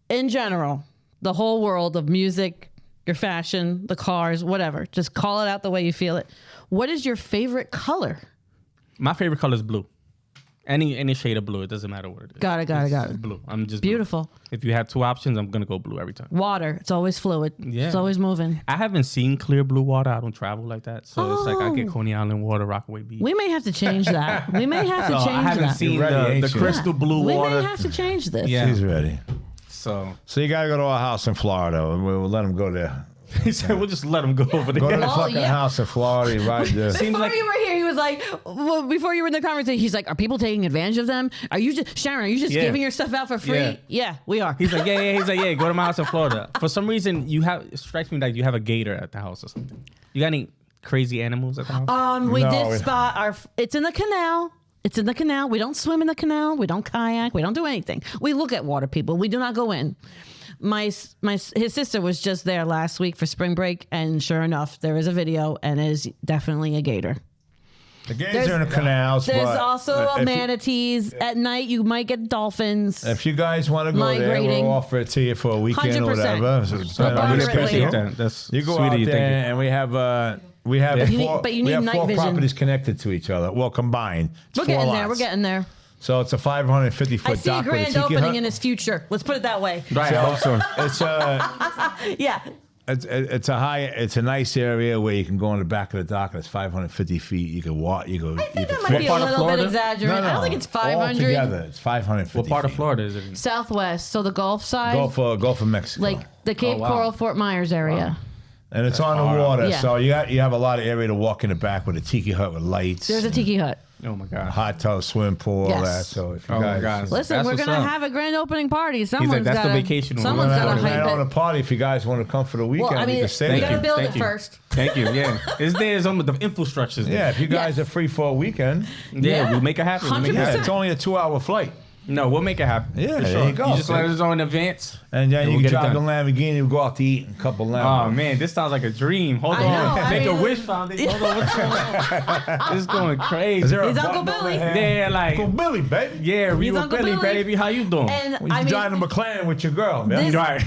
In general, the whole world of music, your fashion, the cars, whatever. Just call it out the way you feel it. What is your favorite color? My favorite color is blue. Any shade of blue. It doesn't matter what it is. Got it. It's blue. I'm just blue. Beautiful. If you have two options, I'm going to go blue every time. Water. It's always fluid. Yeah. It's always moving. I haven't seen clear blue water. I don't travel like that. So it's like I get Coney Island water, Rockaway Beach. We may have to change that. We may have to So change I haven't that. seen You're ready, the ain't you? crystal blue We water. may have to change this. Yeah. He's ready. So So you got to go to our house in Florida. And we'll let him go there. he said, we'll just let him go over Go to there. the Oh, fucking yeah. house in Florida. Right there. Seems Before like- you were here, he was like, well, before you were in the conversation, he's like, are people taking advantage of them? Are you just, Sharon, are you just Yeah. giving your stuff out for free? Yeah. Yeah, we are. He's like, yeah. He's like, yeah, go to my house in Florida. For some reason, it strikes me like you have a gator at the house or something. You got any crazy animals at the house? We No, did spot it's in the canal. It's in the canal. We don't swim in the canal. We don't kayak. We don't do anything. We look at water, people. We do not go in. His sister was just there last week for spring break, and sure enough, there is a video, and it is definitely a gator. The gators are in the canals. There's but also if you- manatees. At night, you might get dolphins. If you guys want to go Migrating. there, we'll offer it to you for a weekend or 100%. whatever. So I really appreciate that. That's You go sweet out of you. there, Thank and we have You need- four, but you we need have night four vision. properties connected to each other. Well, combined. It's We're four getting there. lots. We're getting there. So it's a 550 foot I see a dock with grand tiki opening hut. in his future. Let's put it that way. you. Right. I hope so. Yeah. It's a nice area where you can go in the back of the dock. It's 550 feet. You can walk. You go. I think you that can might be a part of little bit Florida? exaggerated. I don't think it's 500. Altogether, it's 550. What part of feet. Florida is it in? Southwest, so the Gulf side, Gulf of Mexico. like the Cape wow. Coral, Fort Myers area. and it's on far the out. water, Yeah. so you have a lot of area to walk in the back with a tiki hut with lights. There's a tiki hut. Oh my God. hot tub, swimming pool, all Yes. that. So if you Oh my guys, God. Listen, That's we're what's gonna up. have a grand opening party. Someone's that's the gotta, vacation we're Someone's we're gotta gonna have hype on a it. party if you guys want to come for the weekend. Well, I we mean, can stay we there. gotta build Thank it you. first. Thank you. Yeah. It's there. Some of the infrastructure's there. Yeah, if you guys Yes. are free for a weekend, Yeah, Yeah. we'll make it happen. We'll make it 100%. happen. it's only a 2-hour flight. No, we'll make it happen. Yeah, for there sure. you go. You just let us know in advance. And then we'll you get it drive the done. Lamborghini and go out to eat a couple of Oh Lambos. man, this sounds like a dream. Hold I on, know, I make mean- a wish foundation. Hold on, what's going on? This is going crazy. Is there a He's Uncle button over Billy. here? Yeah, like Uncle Billy, baby. yeah, we He's were Uncle Billy, Billy. baby. How you doing? And When I you mean, driving the McLaren with your girl, man. This- right.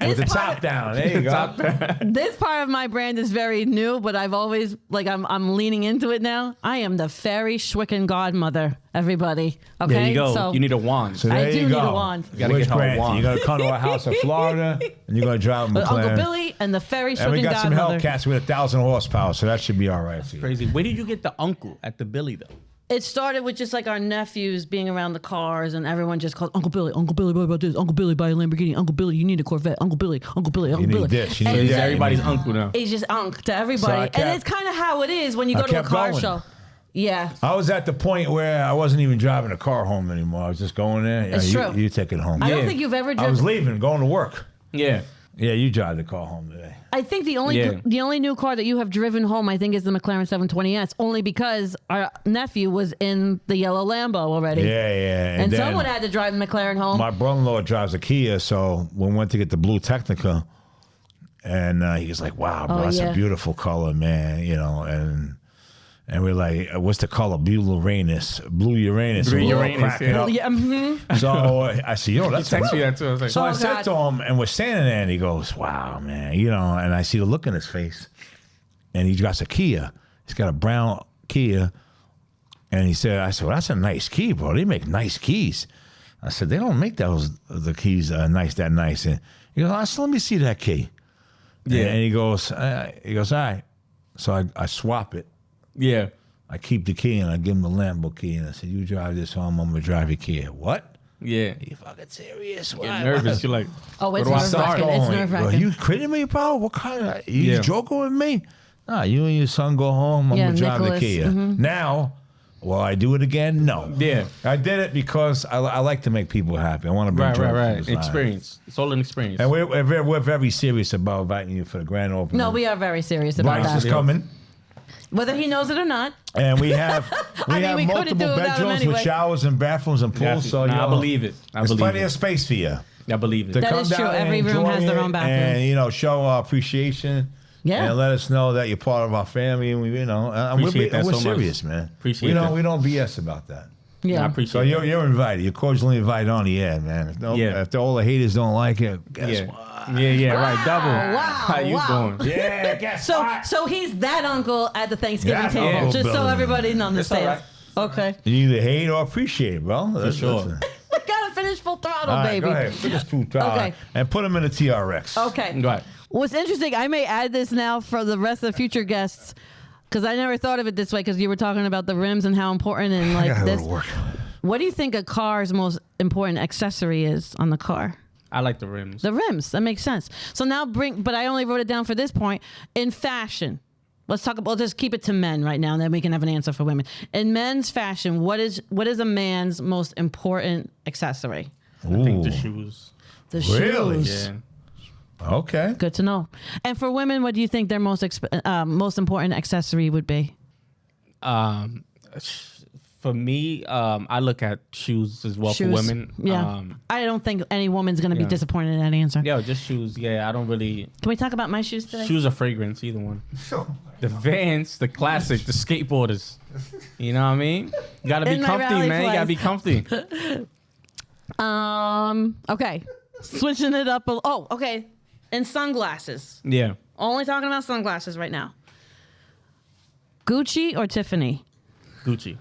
With the top down. There you go. this part of my brand is very new, but I've always I'm leaning into it now. I am the fairy Schwicken godmother. Everybody, okay? There you go. So you need a wand. So I there do you need go. a wand. You gotta Which get her a brand? wand. You're gonna come to our house in Florida, and you're gonna drive a Uncle McLaren. Billy and the fairy And we Schwicken got some godmother. Hellcats with 1,000 horsepower, so that should be all right for you. Crazy. Where did you get the uncle at the Billy though? It started with just like our nephews being around the cars, and everyone just called Uncle Billy. Uncle Billy, what about this? Uncle Billy, buy a Lamborghini. Uncle Billy, you need a Corvette. Uncle Billy, Uncle Billy, Uncle You Billy. need this. You And need He's that. everybody's uncle now. It's just Unc to everybody, So I and kept- it's kind of how it is when you I go to a kept car going. show. Yeah. I was at the point where I wasn't even driving the car home anymore. I was just going there. Yeah, It's you, true. You take it home. I don't Yeah. think you've ever I was driven. leaving, going to work. Yeah. Yeah, you drive the car home today. I think the only Yeah. the only new car that you have driven home, I think, is the McLaren 720S, only because our nephew was in the yellow Lambo already. Yeah, yeah. And then someone had to drive the McLaren home. my brother-in-law drives a Kia, so we went to get the blue Technica, and he was like, "Wow, bro, Oh, that's yeah. a beautiful color, man." You know, and we're like, "What's the color? Blue Uranus." Blue We were Uranus, cracking yeah. up. Yeah, So I said, "Yo, that's Text me real." that too. I was like, So I Oh, said God. to him, and we're standing there, and he goes, "Wow, man," you know, and I see the look in his face, and he got a Kia. He's got a brown Kia, and I said, "Well, that's a nice key, bro. They make nice keys." I said, "They don't make the keys nice that nice." And he goes, "I said, let me see that key." Yeah. And he goes, "All right." So I swap it. yeah. I keep the key, and I give him the Lambo key, and I said, "You drive this home, I'm gonna drive your Kia." What? Yeah. You fucking serious? Get Why? nervous. You're like, Oh, it's where do I nerve-wracking. start? It's Are nerve-wracking. you kidding me, bro? What kind of you Yeah. joking with me? Nah, you and your son go home. I'm Yeah, gonna drive Nicholas, the Kia. Now, will I do it again? No. Yeah. I did it because I like to make people happy. I want to bring Right, joy right, to right. people's lives. Experience. It's all an experience. And we're very serious about inviting you for the grand opening. No, we are very serious about Vice is that. coming, Whether he knows it or not. and we have I mean, we couldn't do multiple it without him bedrooms anyway. with showers and bathrooms and pools. So Nah, I yo, believe it. I There's believe plenty it. of space for you. I believe it. To That come is true. down and Every room enjoy has their it own bathroom. and show our appreciation. Yeah. And let us know that you're part of our family, and and Appreciate that we're so much. serious, man. Appreciate that. We don't BS about that. Yeah. I appreciate So it. you're invited. You're cordially invited on the air, man. Yeah. If all the haters don't like it, guess Yeah. what? Yeah, right. Double. wow, How you wow. doing? Yeah, guess So he's that uncle at the Thanksgiving That's table, Uncle just so Billy. everybody all understands. Okay. You either hate or appreciate it, bro. That's sure. listen. Gotta finish full throttle, All right, baby. go ahead. Put this two Okay. and put them in a TRX. Okay. Right. What's interesting, I may add this now for the rest of the future guests, because I never thought of it this way, because you were talking about the rims and how important and I like gotta go this. to work. What do you think a car's most important accessory is on the car? I like the rims. The rims. That makes sense. So now but I only wrote it down for this point. In fashion, let's talk about, we'll just keep it to men right now, and then we can have an answer for women. In men's fashion, what is a man's most important accessory? I think the Ooh. shoes. The Really? shoes. Yeah. Okay. Good to know. And for women, what do you think their most important accessory would be? For me, I look at shoes as well Shoes. for women. Yeah. I don't think any woman's going to be yeah. disappointed in that answer. Yeah, just shoes. Yeah, I don't really. Can we talk about my shoes today? Shoes or fragrance, either one. The Vans, the classic, the skateboarders. You know what I mean? You gotta be In my comfy, rally man. You gotta be comfy. Okay. Switching it up. Okay. And sunglasses. Yeah. Only talking about sunglasses right now. Gucci or Tiffany? Gucci.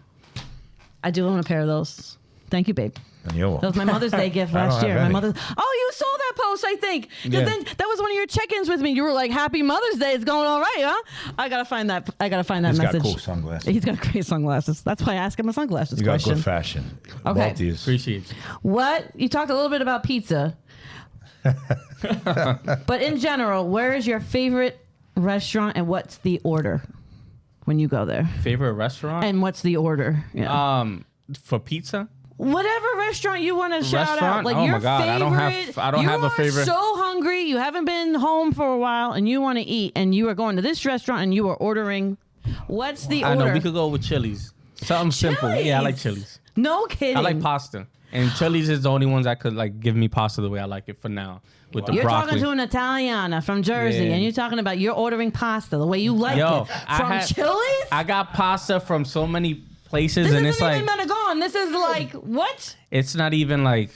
I do own a pair of those. Thank you, babe. And you're That was my Mother's Day gift I don't last have year. My any. mother's. Oh, you saw that post, I think. 'Cause Yeah. then that was one of your check-ins with me. You were like, "Happy Mother's Day. It's going all right, huh?" I gotta find that. He's got message. cool sunglasses. He's got great sunglasses. That's why I asked him a sunglasses You got question. good fashion. Okay. Both these. Appreciate you. What you talked a little bit about pizza, but in general, where is your favorite restaurant and what's the order when you go there? Favorite restaurant? And what's the order? Yeah. For pizza? Whatever restaurant you want to shout out, Restaurant? like Oh your my God, favorite. I don't have a favorite. You are so hungry, you haven't been home for a while, and you want to eat, and you are going to this restaurant, and you are ordering. What's the I order? know we could go with Chili's. Something simple. Yeah, I like Chili's. No kidding. I like pasta. And Chili's is the only ones that could like give me pasta the way I like it for now. With the You're broccoli. talking to an Italiana from Jersey, Yeah. and you're talking about you're ordering pasta the way you like Yo, it. From Chili's? I got pasta from so many places, This and isn't it's even like Menegon. This is like, what? it's not even like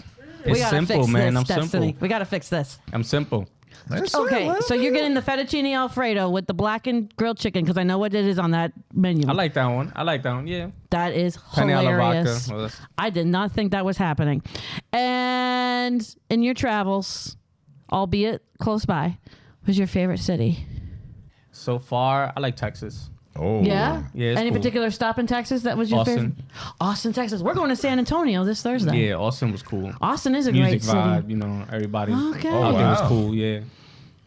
We it's gotta simple, fix man. this, I'm Destiny. simple. We got to fix this. I'm simple. Okay, so you're getting the fettuccine Alfredo with the blackened grilled chicken because I know what it is on that menu. I like that one. Yeah. That is Penne alla hilarious. vodka. Well, that's- I did not think that was happening. And in your travels, albeit close by, was your favorite city? So far, I like Texas. Oh. Yeah? Yeah, it's Any cool. particular stop in Texas that was your Austin. favorite? Austin, Texas. We're going to San Antonio this Thursday. Yeah, Austin was cool. Austin is a Music great vibe, city. you know, everybody Okay. Oh, out there was wow. cool. Yeah,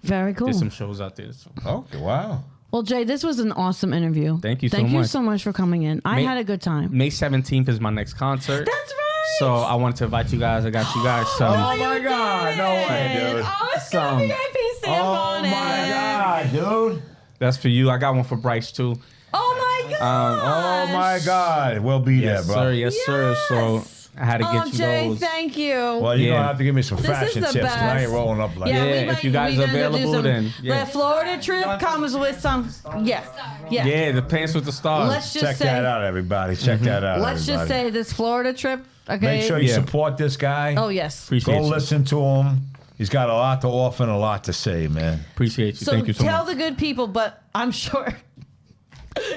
Very cool. did some shows out there. So. Okay, wow. Well, Jay, this was an awesome interview. Thank you so Thank you much. so much for coming in. I had a good time. May 17th is my next concert. That's right. So I wanted to invite you guys. I got you guys some. Oh my God, no way, dude. Oh, it's got a Some- VIP stamp on it. God, dude. That's for you. I got one for Bryce too. Oh my God. Oh my God. We'll be Yes, there, bro. sir. Yes, sir. So I had to Oh, get you Jay, those. thank you. Well, you're Yeah. gonna have to give me some This is fashion the tips. 'Cause I ain't best. rolling up like Yeah, that. if you guys we are gonna do available, some- then, yeah. The Florida trip comes with some. Yeah. Yeah, the pants with the stars. Let's just Check say. that out, everybody. Check that out. Let's just everybody. say this Florida trip. Okay. Make sure you Yeah. support this guy. Oh yes. Appreciate Go you. listen to him. He's got a lot to offer and a lot to say, man. Appreciate you. So Thank you so tell much. the good people, but I'm sure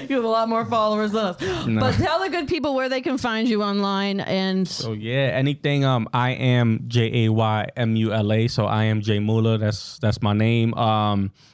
you have a lot more followers than us. No. But tell the good people where they can find you online and. So yeah, anything. I am JAYMULA. So I am Jay Mula. That's my name.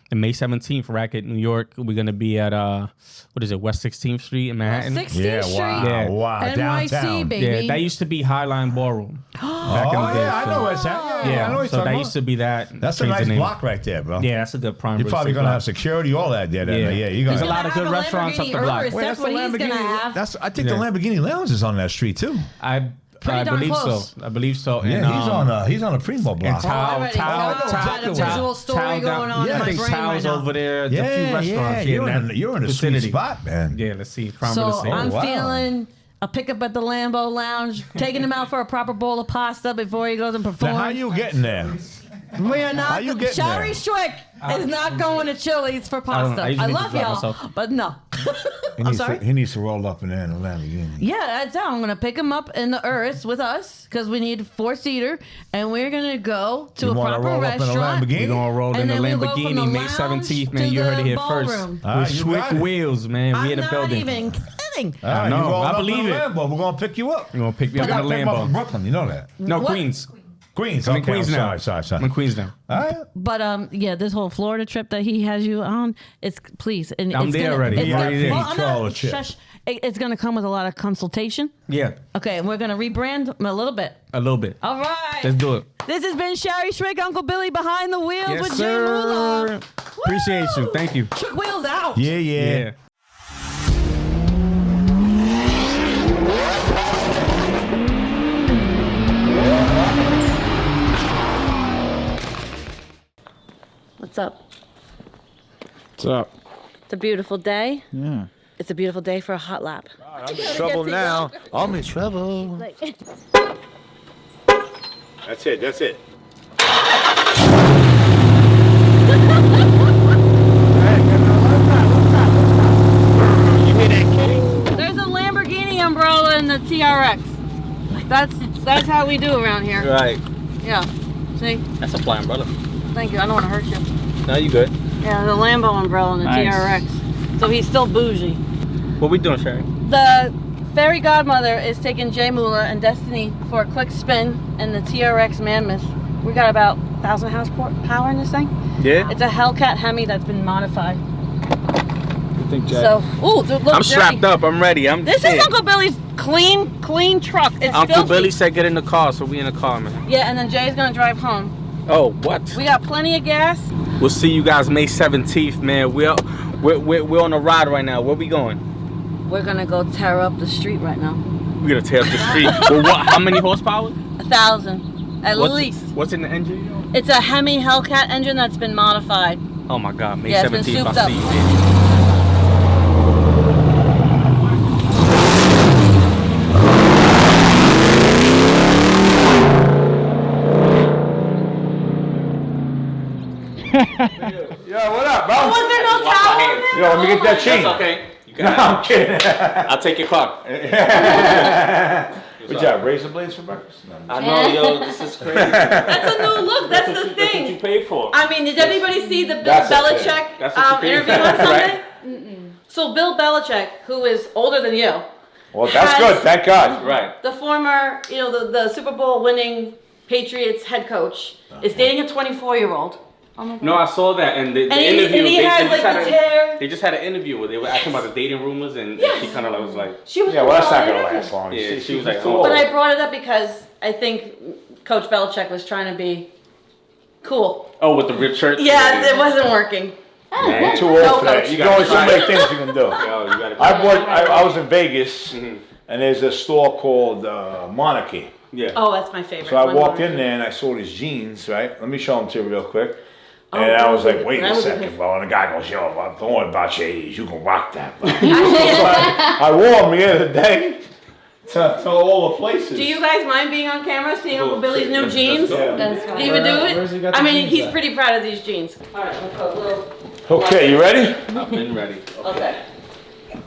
And May 17th, Racket, New York. We're gonna be at what is it, West 16th Street in Manhattan. 16th Yeah, Street. wow, Yeah. wow, NYC, downtown. baby. Yeah, that used to be Highline Ballroom. Back in Oh the day. yeah, I so- know where it's at. Yeah, I know what you're so talking that about. used to be that. That's a changed the nice name. block right there, bro. Yeah, that's a good prime. You're probably real gonna estate have security, all that there. Yeah. Yeah, you're There's gonna. a lot of good Have a restaurants up the Lamborghini block. Urus. That's what he's gonna have. That's. I think Yeah. the Lamborghini Lounge is on that street too. I darn believe close. so. I believe so. Yeah, And, he's on a Primo block. and Tao, already Tao, know. Tao, Had a visual story going on in I my think brain Tao's right now. over there. There's a few Yeah, restaurants. you're in in that you're in a sweet vicinity. spot, man. Yeah, let's see. Prime real So estate. I'm wow. feeling a pickup at the Lambo Lounge, taking him out for a proper bowl of pasta before he goes and performs. Now, how you getting there? We are not. How you getting Shari there? Schwick is not going to Chili's for I don't know. pasta. I I, usually love just drive y'all, myself. but no. He I'm needs sorry. he needs to roll up in there in a Lamborghini. Yeah, that's how I'm gonna pick him up in the Urus with us because we need 4-seater, and we're gonna go to You a wanna proper roll up in a restaurant. Lamborghini? We're gonna roll in And the then we'll go from Lamborghini the May lounge 17th, man. to You heard the it here ballroom. first. Ah, With you Schwick got it. wheels, man. We I'm in the not building. even kidding. Ah, know. you roll I up believe in a it. Lambo. We're gonna pick you up. You're gonna pick me I up in gotta the pick him up in Lambo. Brooklyn. You know that. No, What? Queens. Queens. I'm in Okay, Queens now. Sorry. I'm in Queens now. All right. But yeah, this whole Florida trip that he has you on, it's please. And I'm it's there gonna, already. It's You're gonna, already there. well, I'm Control not, the trip. shush. It's gonna come with a lot of consultation. Yeah, Okay, and we're gonna rebrand a little bit. a little bit. All right. Let's do it. This has been Shari Schwick, Uncle Billy behind the wheels Yes, with Jay sir. Mula. Appreciate you. Woo! Thank you. Schwick wheels out. Yeah. Yeah. What's up? What's up? It's a beautiful day. Yeah. It's a beautiful day for a hot lap. I'm in trouble now. I'm in trouble. That's it. There's a Lamborghini umbrella in the TRX. That's how we do around here. Right. Yeah. See? That's a fly umbrella. Thank you. I don't want to hurt you. No, you good. Yeah, the Lambo umbrella in the Nice. TRX. So he's still bougie. What we doing, Shari? The fairy godmother is taking Jay Mula and Destiny for a quick spin in the TRX Mammoth. We got about 1,000 power in this thing. Yeah. It's a Hellcat Hemi that's been modified. You think, Jack? So, ooh, dude, look, I'm Jerry. strapped up. I'm ready. This is Uncle Billy's clean truck. It's Uncle filthy. Billy said get in the car, so we in the car, man. Yeah, and then Jay's gonna drive home. Oh, what? We got plenty of gas. We'll see you guys May 17th, man. We're on a ride right now. Where we going? We're gonna go tear up the street right now. We're gonna tear up the street. Well, what? How many horsepower? 1,000, at least. What's in the engine? It's a Hemi Hellcat engine that's been modified. Oh my God, May Yeah, it's been 17th. souped I'll up. see you there. Yo, let me get that chain. That's okay. You No, can I'm kidding. I'll take your car. Good job. Razor blades for breakfast? No, I know, yo, this is crazy. That's a new look. That's the That's what you thing. paid for. I mean, did anybody see the Bill That's the thing. Belichick That's what you paid interview for, on Sunday? right? So Bill Belichick, who is older than you, Well, that's Has- good. Thank God. Right. the former, the Super Bowl winning Patriots head coach, is dating a 24-year-old. Oh my God. No, I saw that, and the And he interview. has like the hair. They just had an interview where they were asking about the dating rumors, and she kind of was like, She was Yeah, well, that's not on going to the last long. Yeah, she was too like, old. But I brought it up because I think Coach Belichick was trying to be cool. oh, with the ripped shirt. Yeah, it wasn't working. Yeah, You're too old No, for that. Coach. You got only so Try many it. things you can do. Yo, you gotta I was in Vegas, and there's a store called Monarchy. Yeah. Oh, that's my favorite. So I My walked mom. in there and I saw these jeans, right? Let me show them to you real quick. Oh, And I was that like, was wait that a was second, bro. And the guy goes, yo, don't worry about your age. You can rock that, bro. So I wore them the other day to all the places. Do you guys mind being on camera, seeing Uncle Billy's new Let's jeans? go. Yeah. That's Do fine. you even do Where's he it? got the I mean, jeans he's at? pretty proud of these jeans. All right, we'll put a little. Okay, you ready? I've been ready. Okay.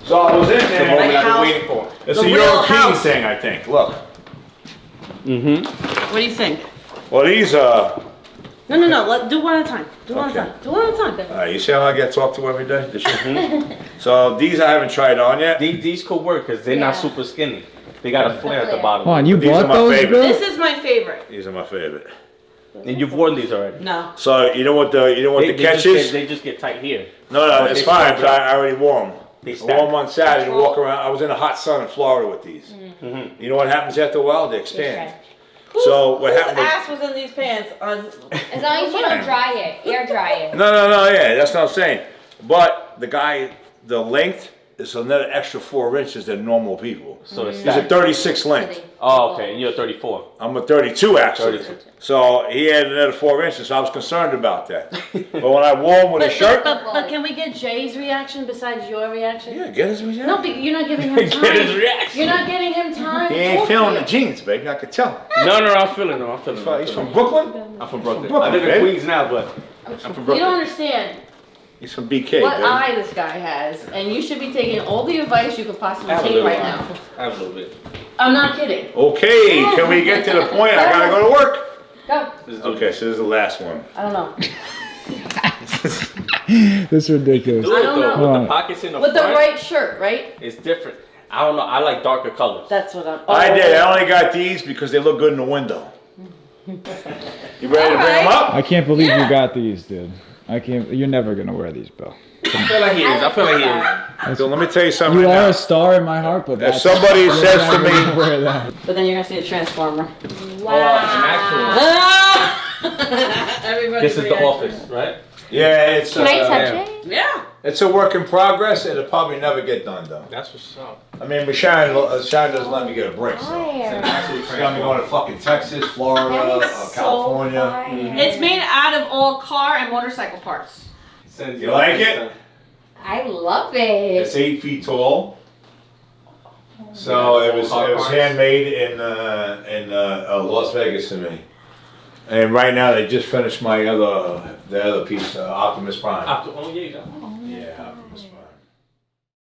So I was in The there. moment Like I've house- been waiting for. It's the a real European house. thing, I think. Look. What do you think? Well, these No. Do one at a time. Do one at a Okay. time. Do one at a time. you see how I get talked to every day? So these I haven't tried on yet. These could work because they're not Yeah. super skinny. They got a flare at the bottom. Hold on, you These are bought my those, favorite. Bill? This is my favorite. These are my favorite. And you've worn these already. No. So you know what the catch is? They just get tight here. No, it's They fine. stack But I already wore them. They I stack. wore them on Saturday. Walk around. I was in the hot sun in Florida with these. Mm-hmm. You know what happens after a while? They expand. Whose- So what whose happened was- ass was in these pants? As long as you don't dry it, air dry it. No, yeah, that's what I'm saying. But the length is another extra 4 inches than normal people. So it's He's a stacked. 36 length. Oh, okay. And you're 34. I'm a 32 actually. 32. So he had another 4 inches, so I was concerned about that. But when I wore him with a shirt, But can we get Jay's reaction besides your reaction? yeah, get his reaction. No, but you're not giving him Get time. his reaction. You're not getting him time. He to ain't talk feeling to the you. jeans, baby. I could tell. No, I'm feeling them. I'm feeling them. He's from Brooklyn. I'm from Brooklyn. Brooklyn, I live in baby. Queens now, but I'm from You Brooklyn. don't understand He's from BK, what baby. eye this guy has, and you should be taking all the advice you could I possibly have a take little right bit. now. I have a little bit. I'm not kidding. Okay, can we get to the point? I gotta go to work. Go. Okay, so this is the last one. I don't know. This is ridiculous. Do it don't though. know. With the pockets in the With the front, right shirt, right? it's different. I don't know. I like darker colors. That's what I'm. I did. I only got these because they look good in the window. You ready to bring them Alright. up? I can't believe Yeah. you got these, dude. I can't. You're never gonna wear these, Bill. I feel like he is. I feel like he is. So let me tell you something You right are now. a star in my heart, but If that's, somebody you're says to never me, gonna wear that. But then you're gonna see a transformer. Oh, an actual one. Ah! Everybody. This is the office, right? yeah, it's Can I touch yeah. it? Yeah. it's a work in progress. It'll probably never get done though. That's what's up. I mean, Sharon doesn't let me get a break. So. Fire. She's got me going to fucking Texas, Florida, That is so California. fire. It's made out of all car and motorcycle parts. You like it? I love It's it. 8 feet tall. So it was handmade in Las Vegas to me. And right now they just finished the other piece, Optimus Prime. Oh yeah, you got it. Yeah, Optimus Prime.